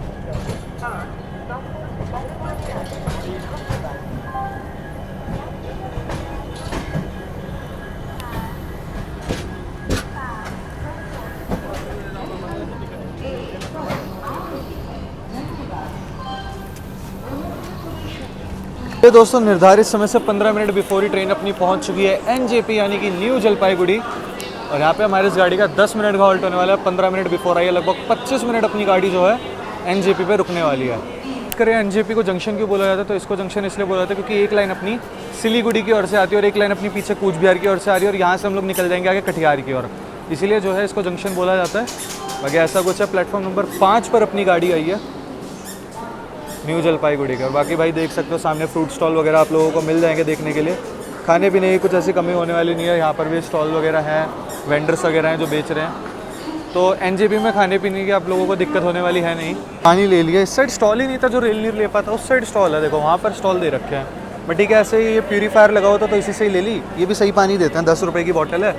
ये दोस्तों निर्धारित समय से 15 मिनट बिफोर ही ट्रेन अपनी पहुंच चुकी है एनजेपी यानी कि न्यू जलपाईगुड़ी। और यहाँ पे हमारे इस गाड़ी का 10 मिनट का हॉल्ट होने वाला है। 15 मिनट बिफोर आई है, लगभग 25 मिनट अपनी गाड़ी जो है एनजेपी पे रुकने वाली है। करें एनजेपी को जंक्शन क्यों बोला जाता है, तो इसको जंक्शन इसलिए बोला जाता है क्योंकि एक लाइन अपनी सिलीगुड़ी की ओर से आती है और एक लाइन अपनी पीछे कूच बिहार की ओर से आ रही है और यहाँ से हम लोग निकल जाएंगे आगे कटिहार की ओर, इसीलिए जो है इसको जंक्शन बोला जाता है। बाकी ऐसा कुछ है। प्लेटफॉर्म नंबर 5 पर अपनी गाड़ी आई है न्यू जलपाईगुड़ी के। और बाकी भाई देख सकते हो सामने फ्रूट स्टॉल वगैरह आप लोगों को मिल जाएंगे देखने के लिए। खाने पीने की कुछ ऐसी कमी होने वाली नहीं है। यहाँ पर भी स्टॉल वगैरह हैं, वेंडर्स वगैरह हैं जो बेच रहे हैं। तो एनजेपी में खाने पीने की आप लोगों को दिक्कत होने वाली है नहीं। पानी ले लिया। इस साइड स्टॉल ही नहीं था जो रेल नहीं ले पाता, उस साइड स्टॉल है, देखो वहाँ पर स्टॉल दे रखे हैं। बट ठीक है, ऐसे ही ये प्यूरीफायर लगा होता तो इसी से ही ले ली। ये भी सही पानी देते हैं, 10 रुपये की बॉटल है।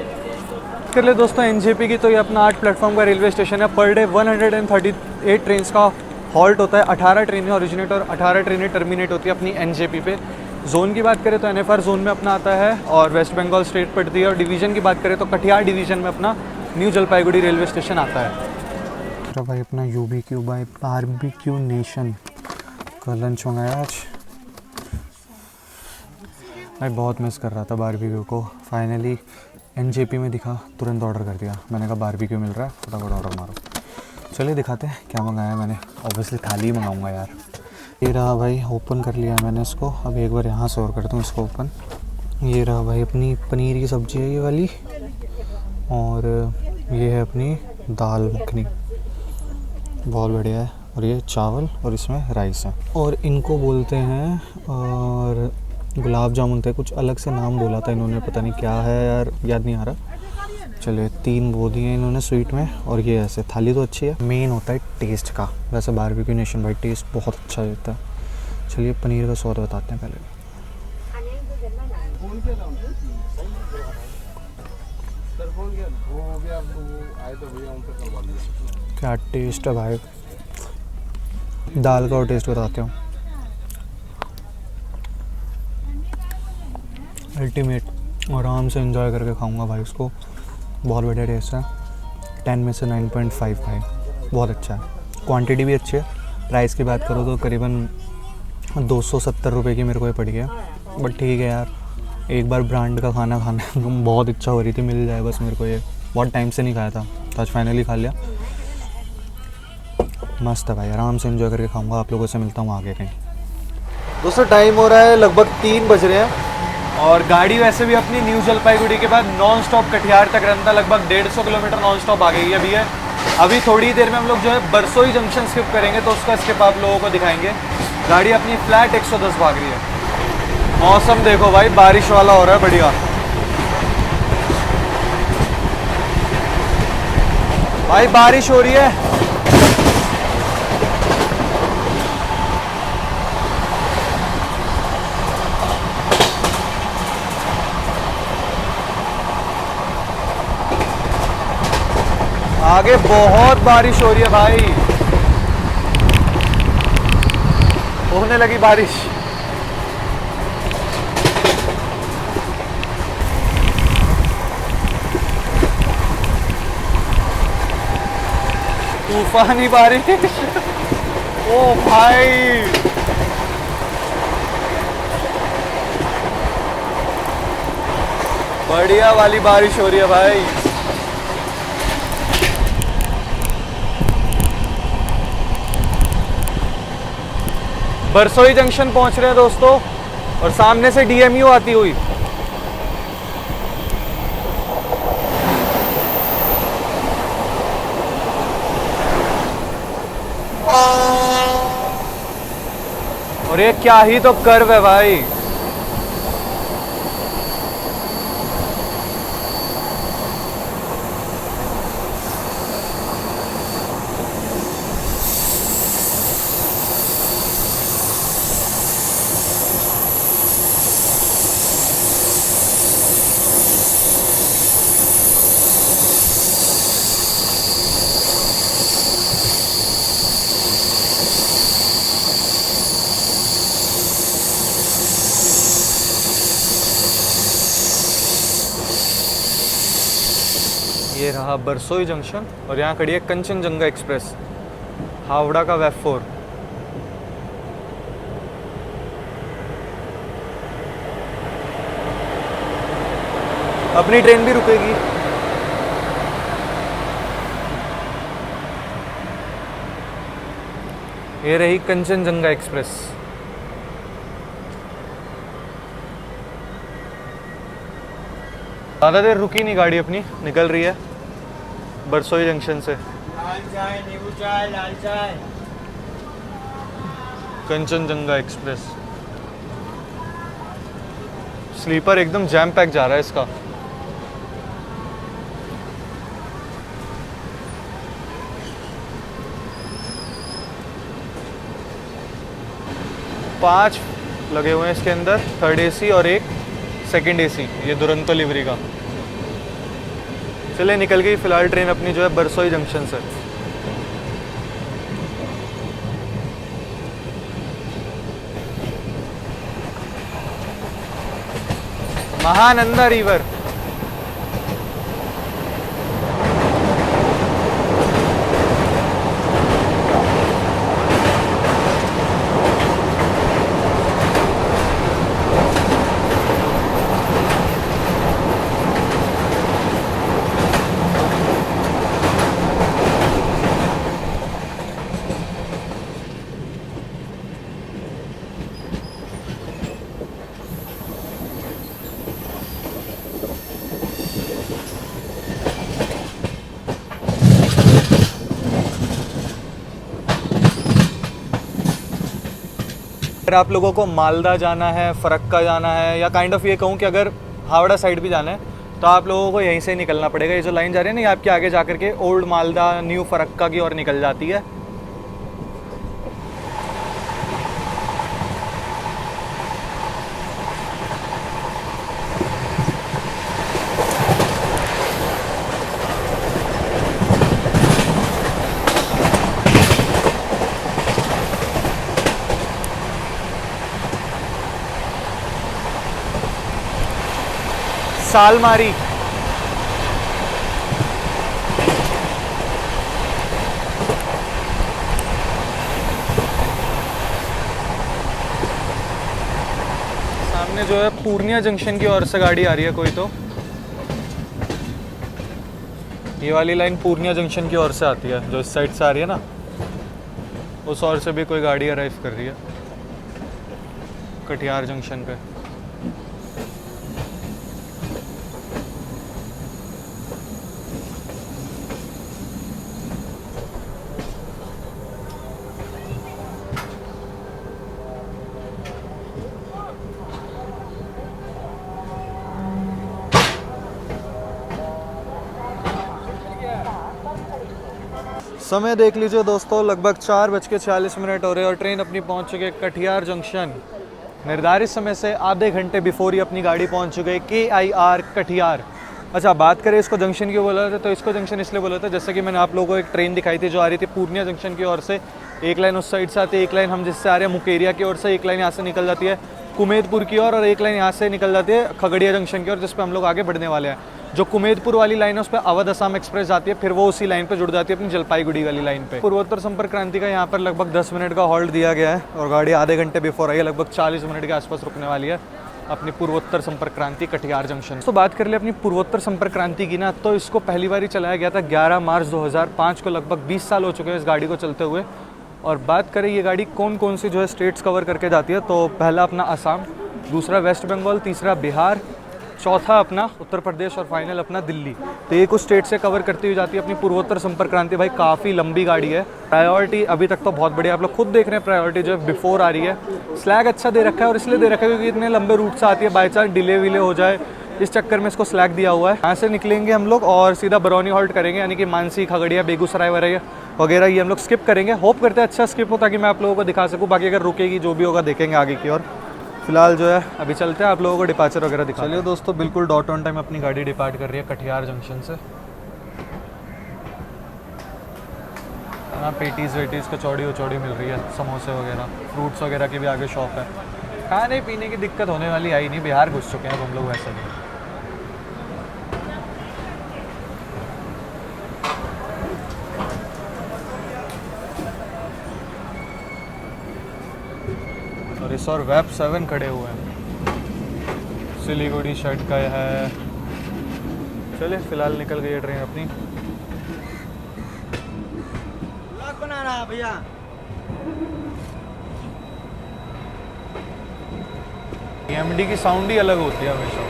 कर ले दोस्तों एनजेपी की, तो ये अपना 8 प्लेटफॉर्म का रेलवे स्टेशन है। पर डे 138 ट्रेन का हॉल्ट होता है। 18 ट्रेनें ओरिजिनेट और 18 ट्रेनें टर्मिनेट होती है अपनी एनजेपी पे। जोन की बात करें तो एनएफआर जोन में अपना आता है और वेस्ट बंगाल स्टेट पड़ती है। और डिवीज़न की बात करें तो कटिहार डिवीज़न में अपना न्यू जलपाईगुड़ी रेलवे स्टेशन आता है। तो भाई अपना यूबीक्यू बाय बारबेक्यू नेशन का लंच मंगाया आज। मैं बहुत मिस कर रहा था बारबेक्यू को। फाइनली एनजेपी में दिखा, तुरंत ऑर्डर कर दिया। मैंने कहा बारबेक्यू मिल रहा है, फटाफट ऑर्डर मारो। चलिए दिखाते हैं क्या मंगाया मैंने। ऑब्वियसली थाली ही मंगाऊंगा यार। ये रहा भाई, ओपन कर लिया मैंने इसको। अब एक बार यहाँ से और कर दूँ इसको ओपन। ये रहा भाई अपनी पनीर की सब्ज़ी है ये वाली, और ये है अपनी दाल मखनी, बहुत बढ़िया है। और ये चावल और इसमें राइस है। और इनको बोलते हैं और गुलाब जामुन थे, कुछ अलग से नाम बोला था इन्होंने, पता नहीं क्या है यार, याद नहीं आ रहा। चलिए 3 वो दिए इन्होंने स्वीट में। और ये ऐसे थाली तो अच्छी है। मेन होता है टेस्ट का। वैसे बारबेक्यू नेशन भाई टेस्ट बहुत अच्छा देता है। चलिए पनीर का स्वाद बताते हैं पहले। क्या टेस्ट है भाई। दाल का और टेस्ट बताते हूँ, अल्टीमेट। आराम से एंजॉय करके खाऊंगा भाई इसको, बहुत बढ़िया टेस्ट है। 10 में से 9.5 भाई, बहुत अच्छा है। क्वांटिटी भी अच्छी है। प्राइस की बात करो तो करीबन 270 रुपये की मेरे को ये पड़ गया। बट ठीक है यार, एक बार ब्रांड का खाना खाने बहुत इच्छा हो रही थी, मिल जाए बस मेरे को। ये बहुत टाइम से नहीं खाया था, तो आज फाइनली खा लिया। मस्त है भाई, आराम से एंजॉय करके खाऊंगा। आप लोगों से मिलता हूँ आगे कहीं। दोस्तों टाइम हो रहा है लगभग 3 बज रहे हैं और गाड़ी वैसे भी अपनी न्यू जलपाईगुड़ी के बाद नॉन स्टॉप कटिहार तक रन था। लगभग 150 किलोमीटर नॉन स्टॉप आ गई है अभी है। अभी थोड़ी देर में हम लोग जो है बरसोई जंक्शन स्किप करेंगे, तो उसका स्किप आप लोगों को दिखाएंगे। गाड़ी अपनी फ्लैट 110 भाग रही है। मौसम देखो भाई, बारिश वाला हो रहा है, बढ़िया भाई, बारिश हो रही है। आगे बहुत बारिश हो रही है भाई, होने लगी बारिश। तूफानी बारिश। ओ भाई, बढ़िया वाली बारिश हो रही है भाई। बरसोई जंक्शन पहुंच रहे हैं दोस्तों, और सामने से डीएमयू आती हुई। और ये क्या ही तो कर्व है भाई। ये रहा बरसोई जंक्शन, और यहाँ खड़ी है कंचनजंगा एक्सप्रेस, हावड़ा का वेब 4। अपनी ट्रेन भी रुकेगी। ये रही कंचनजंगा एक्सप्रेस। ज़्यादा देर रुकी नहीं गाड़ी अपनी, निकल रही है बरसोई जंक्शन से। लाल चाय, नींबू चाय, लाल चाय। कंचनजंगा एक्सप्रेस स्लीपर एकदम जैम पैक जा रहा है इसका। पांच लगे हुए हैं इसके अंदर, थर्ड एसी और एक सेकंड एसी, ये दुरंतो लिवरी का। चले निकल गई फिलहाल ट्रेन अपनी जो है बरसोई जंक्शन से। महानंदा रिवर। अगर आप लोगों को मालदा जाना है, फरक्का जाना है, या काइंड ऑफ ये कहूँ कि अगर हावड़ा साइड भी जाना है तो आप लोगों को यहीं से निकलना पड़ेगा। ये जो लाइन जा रही है ना, ये आपके आगे जा करके ओल्ड मालदा, न्यू फरक्का की ओर निकल जाती है। सालमारी। सामने जो है पूर्णिया जंक्शन की ओर से गाड़ी आ रही है कोई तो। ये वाली लाइन पूर्णिया जंक्शन की ओर से आती है, जो इस साइड से आ रही है ना, उस ओर से भी कोई गाड़ी अराइव कर रही है कटिहार जंक्शन पे। समय देख लीजिए दोस्तों, लगभग 4:46 हो रहे हैं और ट्रेन अपनी पहुंच चुकी है कटिहार जंक्शन। निर्धारित समय से आधे घंटे बिफोर ही अपनी गाड़ी पहुंच चुकी है KIR कटिहार। अच्छा, बात करें इसको जंक्शन क्यों बोला था, तो इसको जंक्शन इसलिए बोला था जैसे कि मैंने आप लोगों को एक ट्रेन दिखाई थी जो आ रही थी पूर्णिया जंक्शन की ओर से, एक लाइन उस साइड से आती है, एक लाइन हम जिससे आ रहे हैं मुकेरिया की ओर से, एक लाइन यहाँ से निकल जाती है कुमेदपुर की ओर और एक लाइन यहाँ से निकल जाती है खगड़िया जंक्शन की ओर, जिस पर हम लोग आगे बढ़ने वाले हैं। जो कुमेदपुर वाली लाइन है उस पर अवध असम एक्सप्रेस जाती है, फिर वो उसी लाइन पे जुड़ जाती है अपनी जलपाईगुड़ी वाली लाइन पे। पूर्वोत्तर संपर्क क्रांति का यहाँ पर लगभग 10 मिनट का हॉल्ट दिया गया है और गाड़ी आधे घंटे बिफोर आई है, लगभग 40 मिनट के आसपास रुकने वाली है अपनी पूर्वोत्तर संपर्क क्रांति कटिहार जंक्शन। तो बात कर ले अपनी पूर्वोत्तर संपर्क क्रांति की ना, तो इसको पहली बार ही चलाया गया था 11 मार्च 2005 को, लगभग 20 साल हो चुके हैं इस गाड़ी को चलते हुए। और बात करें ये गाड़ी कौन कौन सी जो है स्टेट्स कवर करके जाती है, तो पहला अपना असम, दूसरा वेस्ट बंगाल, तीसरा बिहार, चौथा अपना उत्तर प्रदेश और फाइनल अपना दिल्ली। तो ये कुछ स्टेट से कवर करती हुई जाती है अपनी पूर्वोत्तर संपर्क क्रांति। भाई काफ़ी लंबी गाड़ी है, प्रायोरिटी अभी तक तो बहुत बढ़िया, आप लोग खुद देख रहे हैं प्रायोरिटी जो है बिफोर आ रही है। स्लैग अच्छा दे रखा है और इसलिए दे रखा है क्योंकि इतने लंबे रूट से आती है, बाई चांस डिले विले हो जाए इस चक्कर में इसको स्लैग दिया हुआ है। यहाँ से निकलेंगे हम लोग और सीधा बरौनी हॉल्ट करेंगे, यानी कि मानसी, खगड़िया, बेगूसराय वगैरह ये हम लोग स्किप करेंगे। होप करते हैं अच्छा स्किप हो ताकि मैं आप लोगों को दिखा सकूँ, बाकी अगर रुकेगी जो भी होगा देखेंगे आगे की और फिलहाल जो है अभी चलते हैं आप लोगों को डिपार्चर वगैरह दिखा। चलिए दोस्तों, बिल्कुल डॉट ऑन टाइम अपनी गाड़ी डिपार्ट कर रही है कटिहार जंक्शन से। ना पेटीज़ वेटीज़ कचौड़ी वचौड़ी मिल रही है, समोसे वगैरह, फ्रूट्स वगैरह की भी आगे शॉप है। खाने पीने की दिक्कत होने वाली आई नहीं, बिहार घुस चुके हैं अब हम लोग वैसे नहीं। और इस और वेब 7 खड़े हुए हैं, सिलीगुड़ी शर्ट का है। चलिए फिलहाल निकल गई है ट्रेन अपनी। ब्लॉग बना रहा है भैया। एमडी की साउंड ही अलग होती है हमेशा।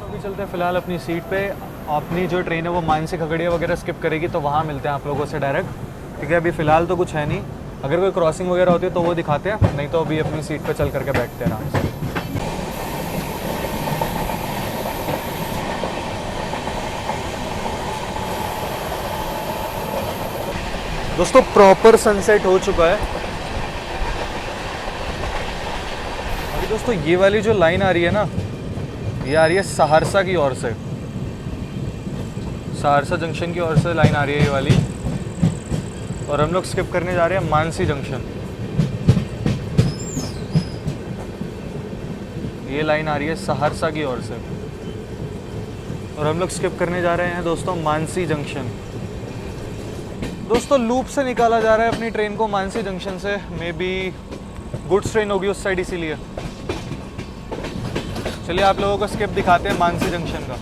अभी चलते हैं फिलहाल अपनी सीट पे। अपनी जो ट्रेन है वो मानसी, खगड़िया वगैरह स्किप करेगी, तो वहाँ मिलते हैं आप लोगों से डायरेक्ट, ठीक है। अभी फ़िलहाल तो कुछ है नहीं, अगर कोई क्रॉसिंग वगैरह होती है तो वो दिखाते हैं, नहीं तो अभी अपनी सीट पे चल करके बैठते हैं आराम से। दोस्तों प्रॉपर सनसेट हो चुका है। अभी दोस्तों ये वाली जो लाइन आ रही है ना, ये आ रही है सहरसा की ओर से, सहरसा जंक्शन की ओर से लाइन आ रही है ये वाली, और हम लोग स्किप करने जा रहे हैं मानसी जंक्शन। ये लाइन आ रही है सहरसा की ओर से और हम लोग स्किप करने जा रहे हैं दोस्तों मानसी जंक्शन। दोस्तों लूप से निकाला जा रहा है अपनी ट्रेन को मानसी जंक्शन से, मे बी गुड्स ट्रेन होगी उस साइड इसीलिए। चलिए आप लोगों को स्किप दिखाते हैं मानसी जंक्शन का।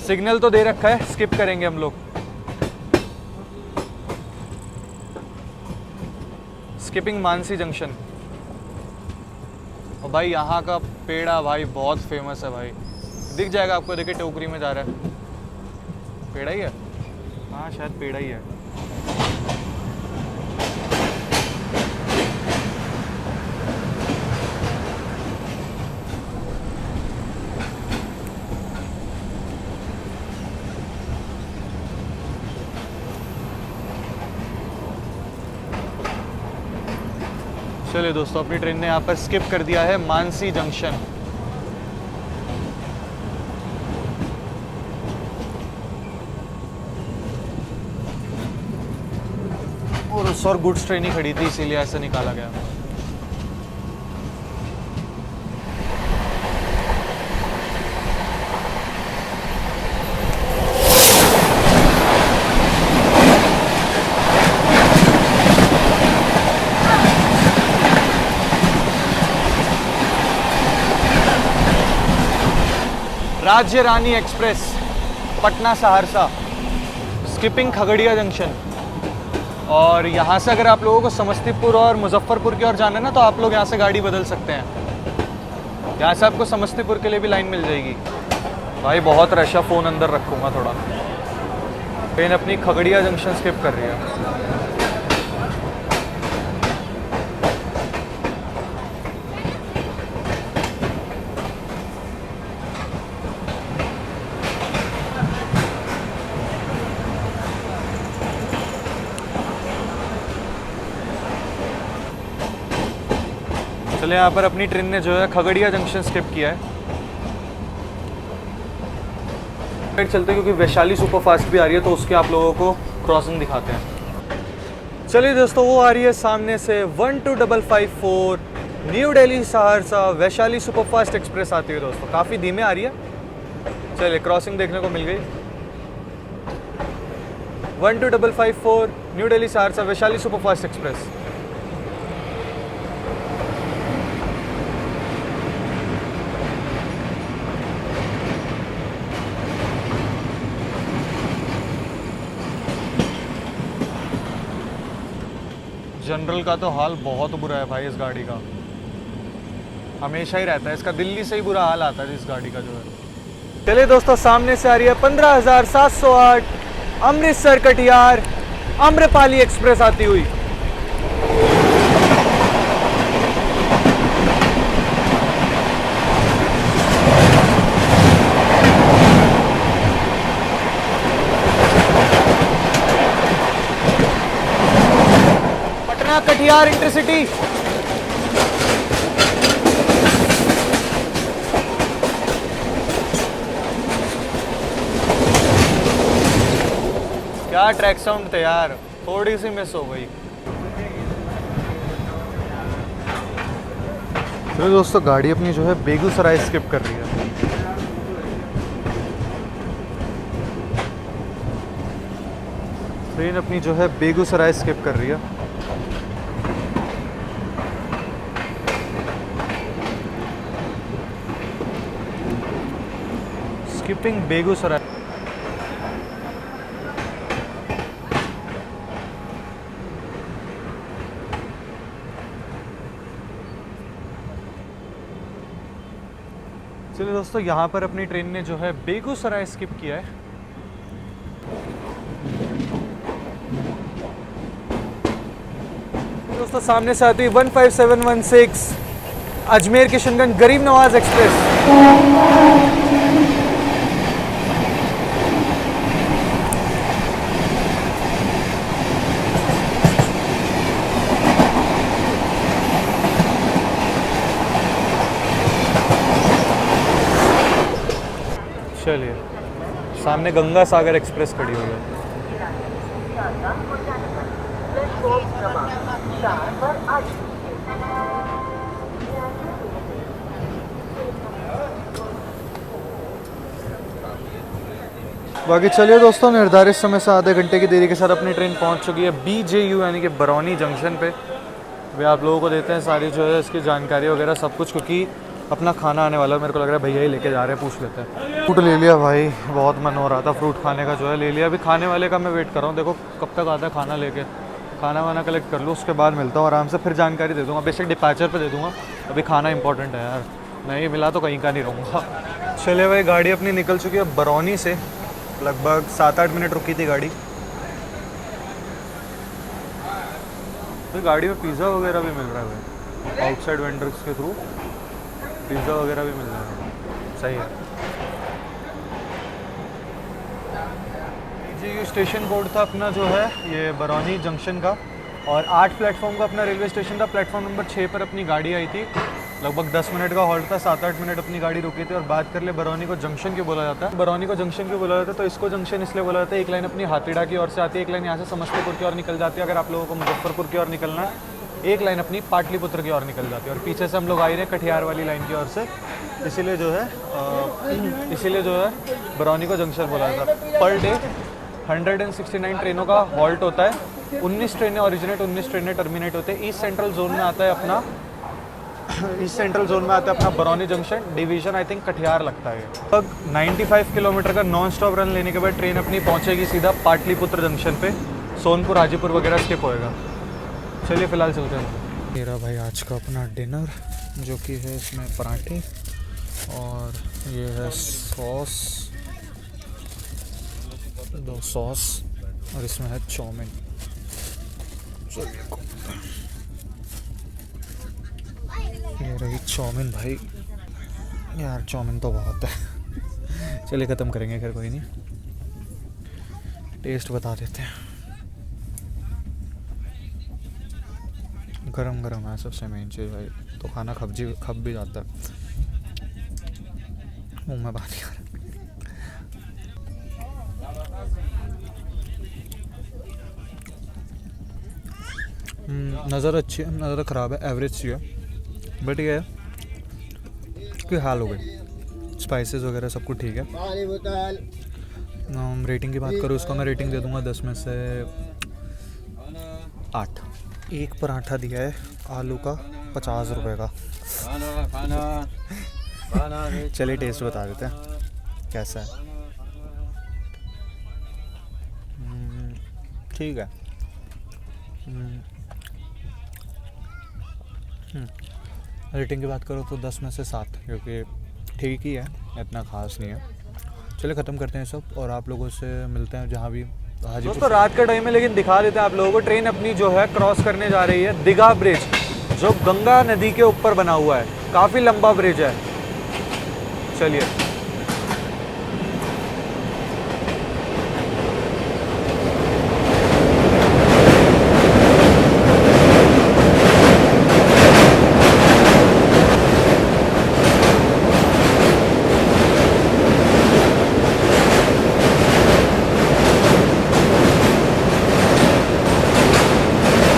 सिग्नल तो दे रखा है, स्किप करेंगे हम लोग। Skipping Mansi junction. और भाई यहाँ का पेड़ा भाई बहुत फेमस है भाई, दिख जाएगा आपको, देखिए टोकरी में जा रहा है। पेड़ा ही है, हाँ शायद पेड़ा ही है। चलिए दोस्तों, अपनी ट्रेन ने यहाँ पर स्किप कर दिया है मानसी जंक्शन। और उस और गुड्स ट्रेन ही खड़ी थी इसीलिए ऐसे निकाला गया। Rajya Rani express Patna Saharsa, skipping Khagaria junction. और यहाँ से अगर आप लोगों को समस्तीपुर और मुजफ्फरपुर की ओर जाना है ना, तो आप लोग यहाँ से गाड़ी बदल सकते हैं। यहाँ से आपको समस्तीपुर के लिए भी लाइन मिल जाएगी। भाई बहुत रश है, फ़ोन अंदर रखूँगा थोड़ा। ट्रेन अपनी खगड़िया जंक्शन स्किप कर रही है। चले यहाँ पर अपनी ट्रेन ने जो है खगड़िया जंक्शन स्किप किया है। फिर चलते हैं क्योंकि वैशाली सुपरफास्ट भी आ रही है, तो उसके आप लोगों को क्रॉसिंग दिखाते हैं। चलिए दोस्तों, वो आ रही है सामने से 12554 new Delhi Saharsa Vaishali superfast express आती है दोस्तों, काफ़ी धीमे आ रही है। चलिए क्रॉसिंग देखने को मिल गई। 12554 new Delhi Saharsa Vaishali superfast express. General का तो हाल बहुत बुरा है भाई, इस गाड़ी का हमेशा ही रहता है, इसका दिल्ली से ही बुरा हाल आता है इस गाड़ी का जो है। चलिए दोस्तों, सामने से आ रही है 15708 अमृतसर कटिहार आम्रपाली एक्सप्रेस आती हुई। पटना कटिहार इंटरसिटी। क्या ट्रैक साउंड थे यार, थोड़ी सी मिस हो गई। तो दोस्तों, गाड़ी अपनी जो है बेगूसराय स्किप कर रही है। ट्रेन अपनी जो है बेगूसराय स्किप कर रही है। स्किपिंग बेगूसराय। चलिए दोस्तों, यहाँ पर अपनी ट्रेन ने जो है बेगूसराय स्किप किया है। दोस्तों, सामने से आती है 15716 अजमेर किशनगंज गरीब नवाज एक्सप्रेस। चलिए, सामने गंगा सागर एक्सप्रेस खड़ी हुई है। बाकी चलिए दोस्तों, निर्धारित समय से आधे घंटे की देरी के साथ अपनी ट्रेन पहुंच चुकी है BJU यानी कि बरौनी जंक्शन पे। वे आप लोगों को देते हैं सारी जो है इसकी जानकारी वगैरह सब कुछ, क्योंकि अपना खाना आने वाला है। मेरे को लग रहा है भैया ही लेके जा रहे हैं, पूछ लेते हैं। फ्रूट ले लिया भाई, बहुत मन हो रहा था फ्रूट खाने का, जो है ले लिया। अभी खाने वाले का मैं वेट कर रहा हूँ, देखो कब तक आता है खाना लेके। खाना वाना कलेक्ट कर लूँ, उसके बाद मिलता हूँ आराम से, फिर जानकारी दे दूँगा। बेशक डिपैचर पे दे दूँगा, अभी खाना इंपॉर्टेंट है यार, नहीं मिला तो कहीं का नहीं रहूँगा। चलिए भाई, गाड़ी अपनी निकल चुकी है बरौनी से, लगभग 7-8 मिनट रुकी थी गाड़ी। तो गाड़ी में पिज़्ज़ा वगैरह भी मिल रहा है भाई, आउटसाइड वेंडर्स के थ्रू पिज़्ज़ा वगैरह भी मिल रहा है, सही है। BJU स्टेशन कोड था अपना जो है ये बरौनी जंक्शन का, और 8 प्लेटफॉर्म का अपना रेलवे स्टेशन था। प्लेटफॉर्म नंबर 6 पर अपनी गाड़ी आई थी, लगभग 10 मिनट का हॉल्ट था, 7-8 मिनट अपनी गाड़ी रुकी थी। और बात कर ले बरौनी को जंक्शन क्यों बोला जाता है, बरौनी को जंक्शन क्यों बोला जाता है, तो इसको जंक्शन इसलिए बोला जाता है, एक लाइन अपनी हाथीड़ा की ओर से आती है, एक लाइन यहाँ से समस्तीपुर की ओर निकल जाती है। अगर आप लोगों को मुजफ्फरपुर की ओर निकलना है, एक लाइन अपनी पाटलिपुत्र की ओर निकल जाती है। और पीछे से हम लोग आ रहे हैं कटिहार वाली लाइन की ओर से, इसीलिए जो है बरौनी को जंक्शन बोला जाता है। पर डे 169 ट्रेनों का हॉल्ट होता है, 19 ट्रेनें ओरिजिनेट, 19 ट्रेनें टर्मिनेट होते हैं। ईस्ट सेंट्रल जोन में आता है अपना Barauni junction, division I think Katihar लगता है। लगभग 95 किलोमीटर का नॉन स्टॉप रन लेने के बाद ट्रेन अपनी पहुंचेगी सीधा पाटलिपुत्र जंक्शन पे, सोनपुर हाजीपुर वगैरह स्किप होएगा। चलिए फिलहाल चलते हैं। मेरा भाई आज का अपना डिनर जो कि है इसमें पराठे और ये है सॉस, 2 सॉस और इसमें है चाउमीन। ये रही चाउमीन भाई, यार चाउमीन तो बहुत है। चलिए ख़त्म करेंगे, खैर कोई नहीं, टेस्ट बता देते हैं। गरम गरम है सबसे मेन चीज़ भाई, तो खाना खप भी जाता है। मुँह में पानी आ रहा है। नज़र अच्छी है, नज़र ख़राब है, एवरेज सी है, बट ये है कि हाल हो गई। स्पाइसेस वगैरह सब कुछ ठीक है। रेटिंग की बात करूँ इसको मैं रेटिंग दे दूँगा 10 में से 8। एक पराठा दिया है आलू का 50 रुपए का। चलिए टेस्ट बता देते हैं कैसा है। ठीक है। रेटिंग की बात करो तो 10 में से 7, क्योंकि ठीक ही है, इतना ख़ास नहीं है। चलिए ख़त्म करते हैं सब और आप लोगों से मिलते हैं जहाँ भी हाजीपुर। दोस्तों रात का टाइम है, लेकिन दिखा देते हैं आप लोगों को। ट्रेन अपनी जो है क्रॉस करने जा रही है दीघा ब्रिज, जो गंगा नदी के ऊपर बना हुआ है। काफ़ी लंबा ब्रिज है। चलिए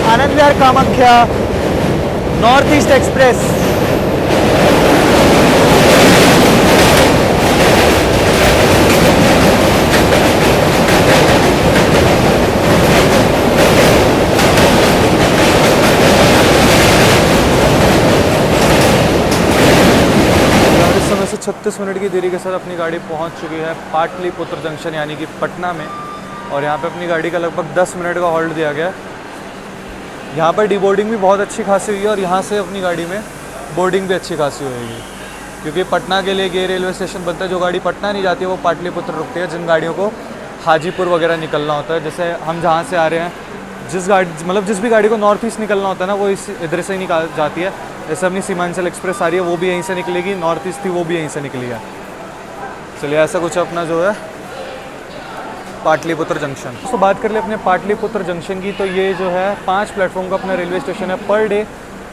Anand Vihar Kamakhya north east express. इस समय से 36 मिनट की देरी के साथ अपनी गाड़ी पहुंच चुकी है पाटलिपुत्र जंक्शन यानी कि पटना में, और यहाँ पे अपनी गाड़ी का लगभग 10 मिनट का हॉल्ट दिया गया है। यहाँ पर डीबोर्डिंग भी बहुत अच्छी खासी हुई है और यहाँ से अपनी गाड़ी में बोर्डिंग भी अच्छी खासी होगी, क्योंकि पटना के लिए ये रेलवे स्टेशन बनता है। जो गाड़ी पटना नहीं जाती है वो पाटलिपुत्र रुकती है। जिन गाड़ियों को हाजीपुर वगैरह निकलना होता है, जैसे हम जहाँ से आ रहे हैं, जिस भी गाड़ी को नॉर्थ ईस्ट निकलना होता है ना, वो इधर से ही निकाल जाती है। जैसे अपनी सीमांचल एक्सप्रेस आ रही है, वो भी यहीं से निकलेगी। नॉर्थ ईस्ट थी, वो भी यहीं से निकली है। चलिए ऐसा कुछ अपना जो है पाटलिपुत्र जंक्शन। तो बात कर ले अपने पाटलिपुत्र जंक्शन की, तो ये जो है 5 प्लेटफॉर्म का अपना रेलवे स्टेशन है। पर डे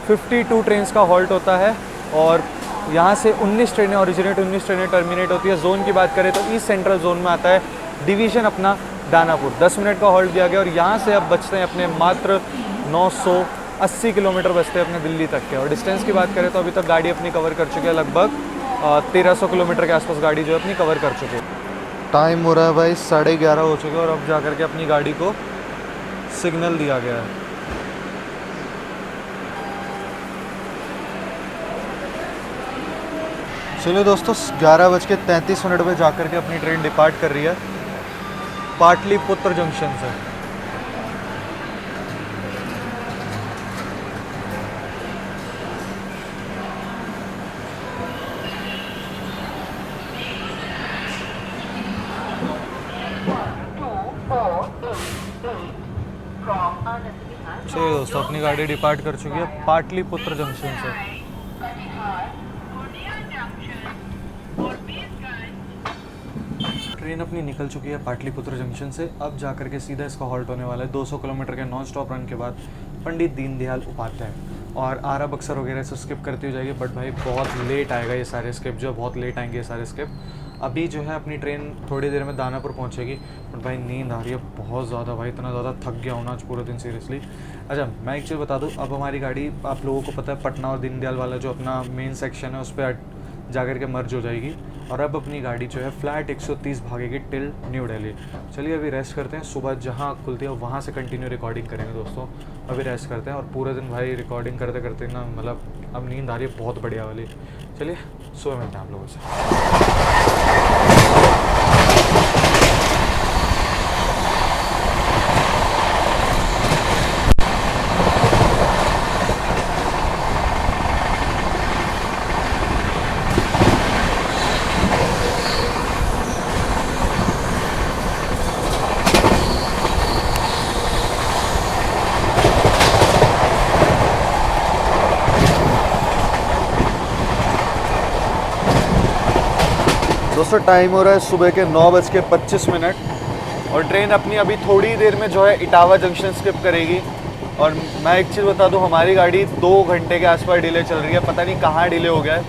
52 ट्रेन्स का हॉल्ट होता है और यहाँ से 19 ट्रेनें ओरिजिनेट, 19 ट्रेनें टर्मिनेट होती है। जोन की बात करें तो ईस्ट सेंट्रल जोन में आता है डिवीज़न अपना दानापुर। 10 मिनट का हॉल्ट दिया गया और यहाँ से अब बचते हैं अपने मात्र 980 किलोमीटर बचते हैं अपने दिल्ली तक के। और डिस्टेंस की बात करें तो अभी तक गाड़ी अपनी कवर कर चुकी है लगभग 1300 किलोमीटर के आसपास गाड़ी जो है अपनी कवर कर चुकी है। टाइम हो रहा है भाई 11:30 हो चुके हैं और अब जा कर के अपनी गाड़ी को सिग्नल दिया गया है। चलिए दोस्तों 11:33 पे जा कर के अपनी ट्रेन डिपार्ट कर रही है पाटलिपुत्र जंक्शन से। चलिए दोस्तों अपनी गाड़ी डिपार्ट कर चुकी है पाटलिपुत्र जंक्शन से। ट्रेन अपनी निकल चुकी है पाटलिपुत्र जंक्शन से। अब जा कर के सीधा इसका हॉल्ट होने वाला है 200 किलोमीटर के नॉन स्टॉप रन के बाद पंडित दीनदयाल उपाध्याय, और आरा बक्सर वगैरह से स्किप करती हो जाएगी। बट भाई बहुत लेट आएगा ये सारे स्किप, जो बहुत लेट आएंगे ये सारे स्किप। अभी जो है अपनी ट्रेन थोड़ी देर में दानापुर पहुंचेगी। बट भाई नींद आ रही है बहुत ज़्यादा, भाई इतना ज़्यादा थक गया हूँ ना आज पूरे दिन सीरियसली। अच्छा मैं एक चीज़ बता दूँ, अब हमारी गाड़ी आप लोगों को पता है पटना और दीनदयाल वाला जो अपना मेन सेक्शन है उस पर जा कर के मर्ज हो जाएगी, और अब अपनी गाड़ी जो है फ्लैट 130 भागेगी टिल न्यू दिल्ली। चलिए अभी रेस्ट करते हैं, सुबह जहाँ खुलती है वहाँ से कंटिन्यू रिकॉर्डिंग करेंगे दोस्तों। अभी रेस्ट करते हैं और पूरे दिन भाई रिकॉर्डिंग करते करते ना मतलब अब नींद आ रही है बहुत बढ़िया वाली। चलिए सुबह मिलते हैं आप लोगों से। दोस्तों टाइम हो रहा है सुबह के 9:25 और ट्रेन अपनी अभी थोड़ी देर में जो है इटावा जंक्शन स्किप करेगी। और मैं एक चीज़ बता दूं, हमारी गाड़ी 2 घंटे के आसपास डिले चल रही है, पता नहीं कहाँ डिले हो गया है।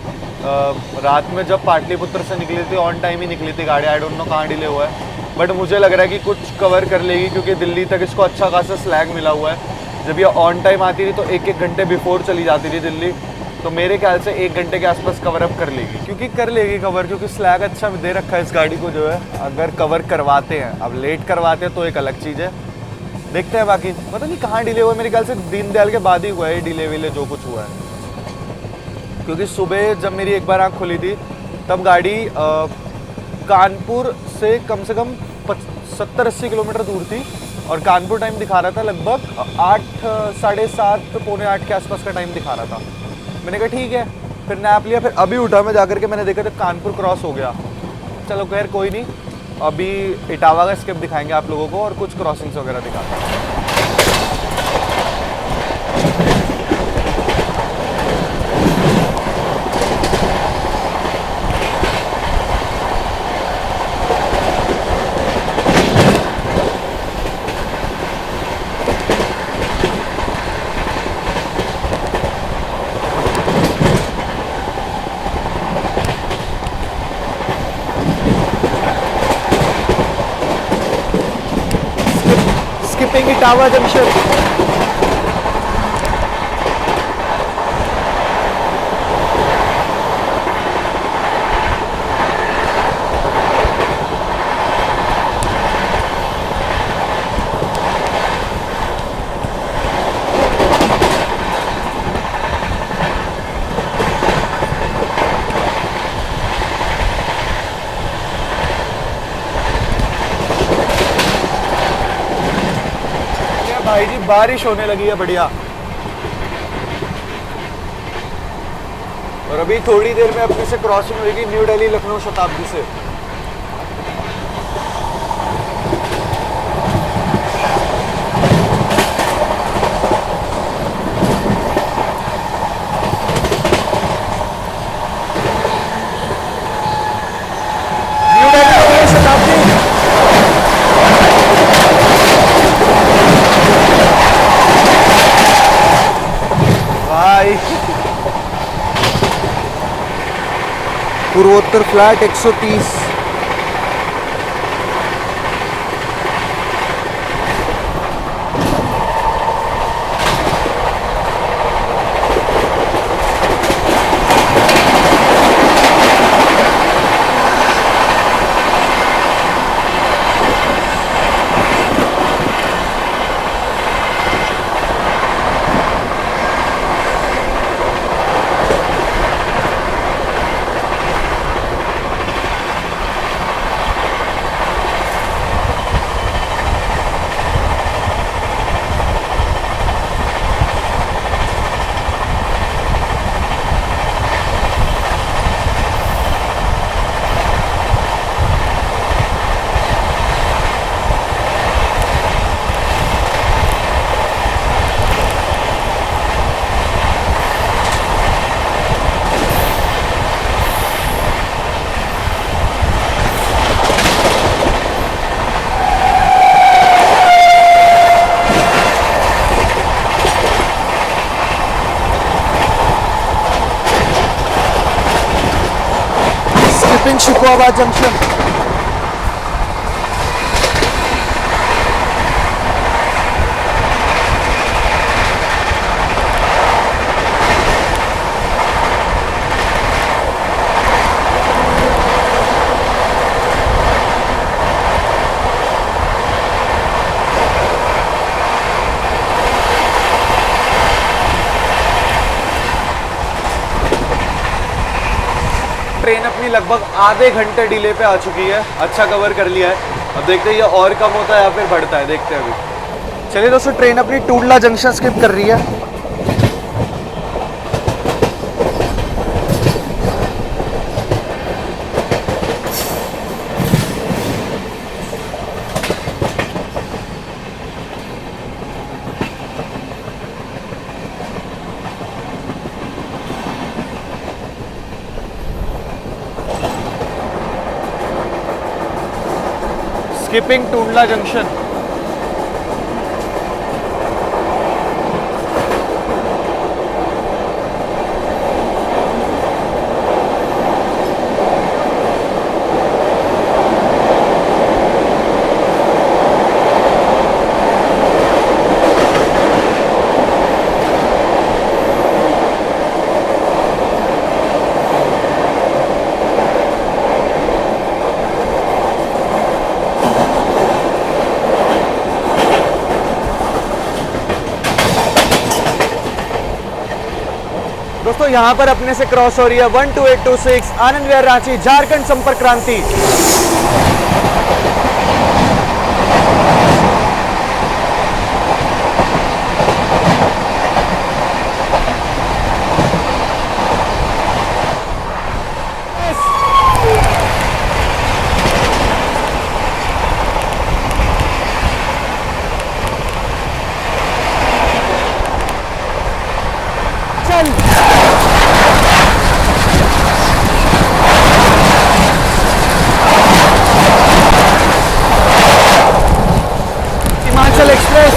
रात में जब पाटलिपुत्र से निकली थी ऑन टाइम ही निकली थी गाड़ी, आई डोंट नो कहाँ डिले हुआ है, बट मुझे लग रहा है कि कुछ कवर कर लेगी क्योंकि दिल्ली तक इसको अच्छा खासा स्लैग मिला हुआ है। जब ये ऑन टाइम आती थी तो 1-1 घंटे बिफोर चली जाती थी दिल्ली, तो मेरे ख्याल से 1 घंटे के आसपास कवर अप कर लेगी, क्योंकि कर लेगी कवर, क्योंकि स्लैग अच्छा दे रखा है इस गाड़ी को जो है। अगर कवर करवाते हैं, अब लेट करवाते हैं तो एक अलग चीज़ है, देखते हैं। बाकी पता नहीं कहाँ डिले हुआ है, मेरे ख्याल से दीनदयाल के बाद ही हुआ है डिले विले जो कुछ हुआ है, क्योंकि सुबह जब मेरी एक बार आँख खुली थी तब गाड़ी कानपुर से कम 70-80 किलोमीटर दूर थी और कानपुर टाइम दिखा रहा था लगभग 8, 7:30, पौने 8 के आसपास का टाइम दिखा रहा था। मैंने कहा ठीक है, फिर नैप लिया, फिर अभी उठा मैं जाकर के, मैंने देखा तो कानपुर क्रॉस हो गया। चलो खैर कोई नहीं, अभी इटावा का स्किप दिखाएंगे आप लोगों को और कुछ क्रॉसिंग्स वगैरह दिखाते हैं। Skipping Etawah junction. भाई जी बारिश होने लगी है बढ़िया, और अभी थोड़ी देर में अपने से क्रॉसिंग होगी न्यू दिल्ली लखनऊ शताब्दी से। न्यू दिल्ली लखनऊ शताब्दी। पूर्वोत्तर फ्लैट 130। शिकोहाबाद जंक्शन। ट्रेन अपनी लगभग आधे घंटे डिले पे आ चुकी है, अच्छा कवर कर लिया है। अब देखते हैं ये और कम होता है या फिर बढ़ता है, देखते हैं अभी। चलिए दोस्तों, ट्रेन अपनी टूडला जंक्शन स्किप कर रही है। Skipping Tundla junction. दोस्तों यहाँ पर अपने से क्रॉस हो रही है 12826 आनंद विहार रांची झारखंड संपर्क क्रांति। Himachal express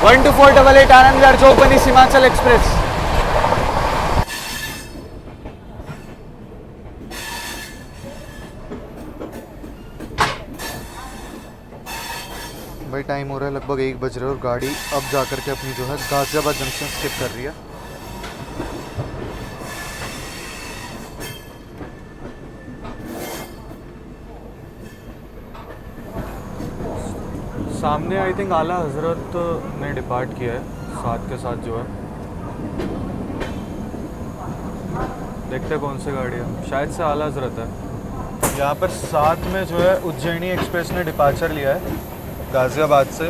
one two 488 Anand Vihar चौपनी Himachal express. भाई टाइम हो रहा है लगभग 1 बज रहा है और गाड़ी अब जाकर के अपनी जो है गाजियाबाद जंक्शन स्किप कर रही है। सामने आई थिंक आला हजरत ने डिपार्ट किया है साथ के साथ जो है, देखते कौन सी गाड़ी है, शायद से आला हजरत है। यहाँ पर साथ में जो है उज्जैनी एक्सप्रेस ने डिपार्चर लिया है गाजियाबाद से,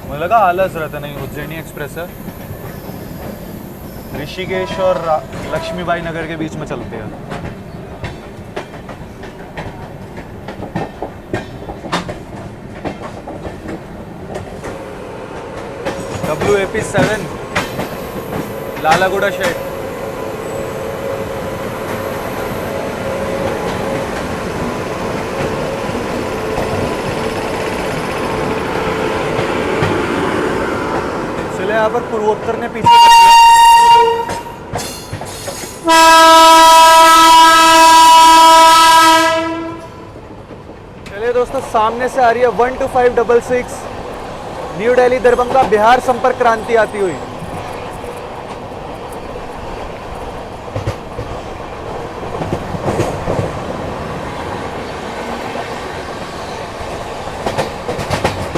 मुझे लगा आला हजरत है, नहीं उज्जैनी एक्सप्रेस है। ऋषिकेश और लक्ष्मीबाई नगर के बीच में चलती है। WAP7 Lalaguda shade. इसलिए यहाँ पर पूर्वोत्तर ने पीछे कर दिया। चलिए दोस्तों, सामने से आ रही है 12566 न्यू दिल्ली दरभंगा बिहार संपर्क क्रांति आती हुई।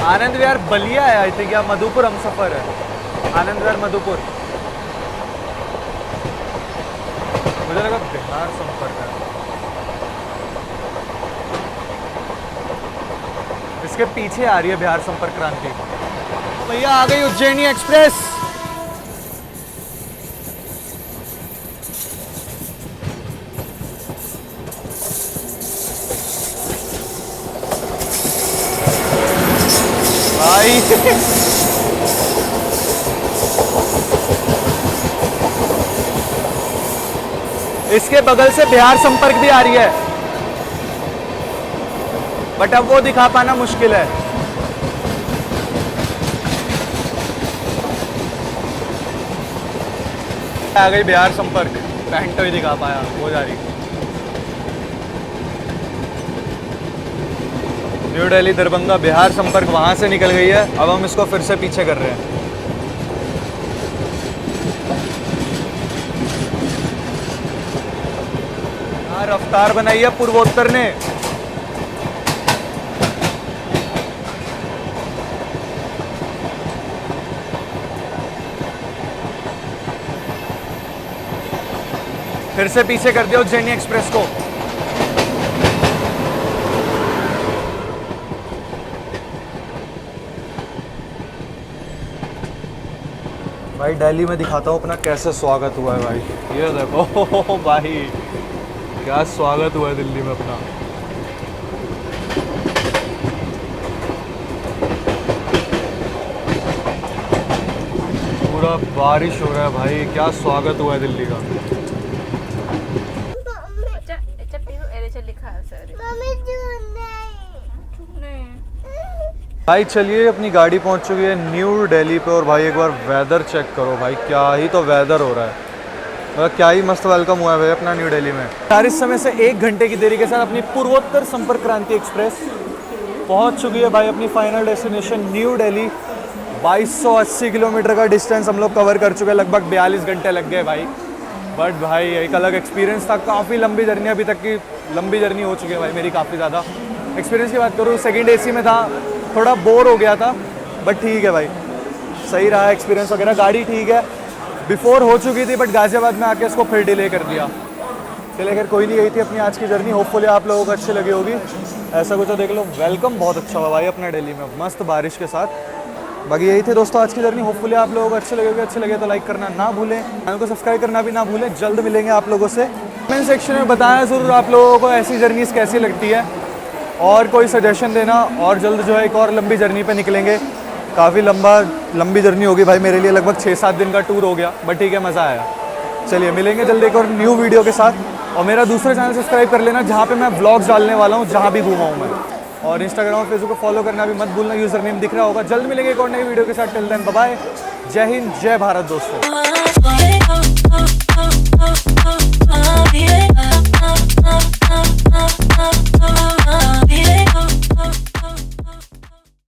आनंद विहार बलिया है आई थिंक, या मधुपुर हम सफर है। आनंद विहार मधुपुर, मुझे लगा बिहार संपर्क है। इसके पीछे आ रही है बिहार संपर्क क्रांति। भैया आ गई उज्जैनी एक्सप्रेस। भाई इसके बगल से बिहार संपर्क भी आ रही है, बट अब वो दिखा पाना मुश्किल है। आ गई बिहार संपर्क, पैंट तो ही दिखा पाया, वो जा रही। न्यू दिल्ली दरभंगा बिहार संपर्क वहां से निकल गई है, अब हम इसको फिर से पीछे कर रहे हैं। रफ्तार बनाई है पूर्वोत्तर ने। फिर से पीछे कर दिया उज्जैनी एक्सप्रेस को। भाई दिल्ली में दिखाता हूँ अपना कैसे स्वागत हुआ है भाई। ये देखो भाई क्या स्वागत हुआ है दिल्ली में अपना। पूरा बारिश हो रहा है भाई, क्या स्वागत हुआ है दिल्ली का। भाई चलिए, अपनी गाड़ी पहुंच चुकी है न्यू दिल्ली पे और भाई एक बार वेदर चेक करो भाई, क्या ही तो वेदर हो रहा है, मतलब क्या ही मस्त वेलकम हुआ है भाई अपना न्यू दिल्ली में। यार इस समय से 1 घंटे की देरी के साथ अपनी पूर्वोत्तर संपर्क क्रांति एक्सप्रेस पहुंच चुकी है भाई अपनी final destination new Delhi. 2280 kilometre का डिस्टेंस हम लोग कवर कर चुके हैं, लगभग 42 घंटे लग गए भाई। बट भाई एक अलग एक्सपीरियंस था, काफ़ी लंबी जर्नी, अभी तक की लंबी जर्नी हो चुकी है भाई मेरी, काफ़ी ज़्यादा। एक्सपीरियंस की बात करूँ, सेकंड AC में था, थोड़ा बोर हो गया था, बट ठीक है भाई, सही रहा एक्सपीरियंस वगैरह। गाड़ी ठीक है, बिफोर हो चुकी थी, बट गाज़ियाबाद में आके इसको फिर डिले कर दिया। चलिए खैर कोई नहीं, यही थी अपनी आज की जर्नी। होपफुली आप लोगों को अच्छी लगी होगी। ऐसा कुछ तो देख लो, वेलकम बहुत अच्छा हुआ भाई अपना दिल्ली में, मस्त बारिश के साथ। बाकी यही थी दोस्तों आज की जर्नी। होपफुली आप लोगों को अच्छे लगे होगी। अच्छे लगे तो लाइक करना ना भूलें, चैनल को सब्सक्राइब करना भी ना भूलें। जल्द मिलेंगे आप लोगों से। कमेंट सेक्शन में बताना ज़रूर आप लोगों को ऐसी जर्नीज़ कैसी लगती है, और कोई सजेशन देना। और जल्द जो है एक और लंबी जर्नी पे निकलेंगे। काफ़ी लंबी जर्नी होगी भाई मेरे लिए, लगभग 6-7 दिन का टूर हो गया, बट ठीक है, मज़ा आया। चलिए मिलेंगे जल्द एक और न्यू वीडियो के साथ। और मेरा दूसरा चैनल सब्सक्राइब कर लेना, जहाँ पे मैं व्लॉग्स डालने वाला हूँ, जहाँ भी घूमा हूँ मैं। और इंस्टाग्राम और फेसबुक को फॉलो करना भी मत भूलना, यूज़र नेम दिख रहा होगा। जल्द मिलेंगे एक और नई वीडियो के साथ। टिल देन बाय बाय, जय हिंद, जय भारत दोस्तों।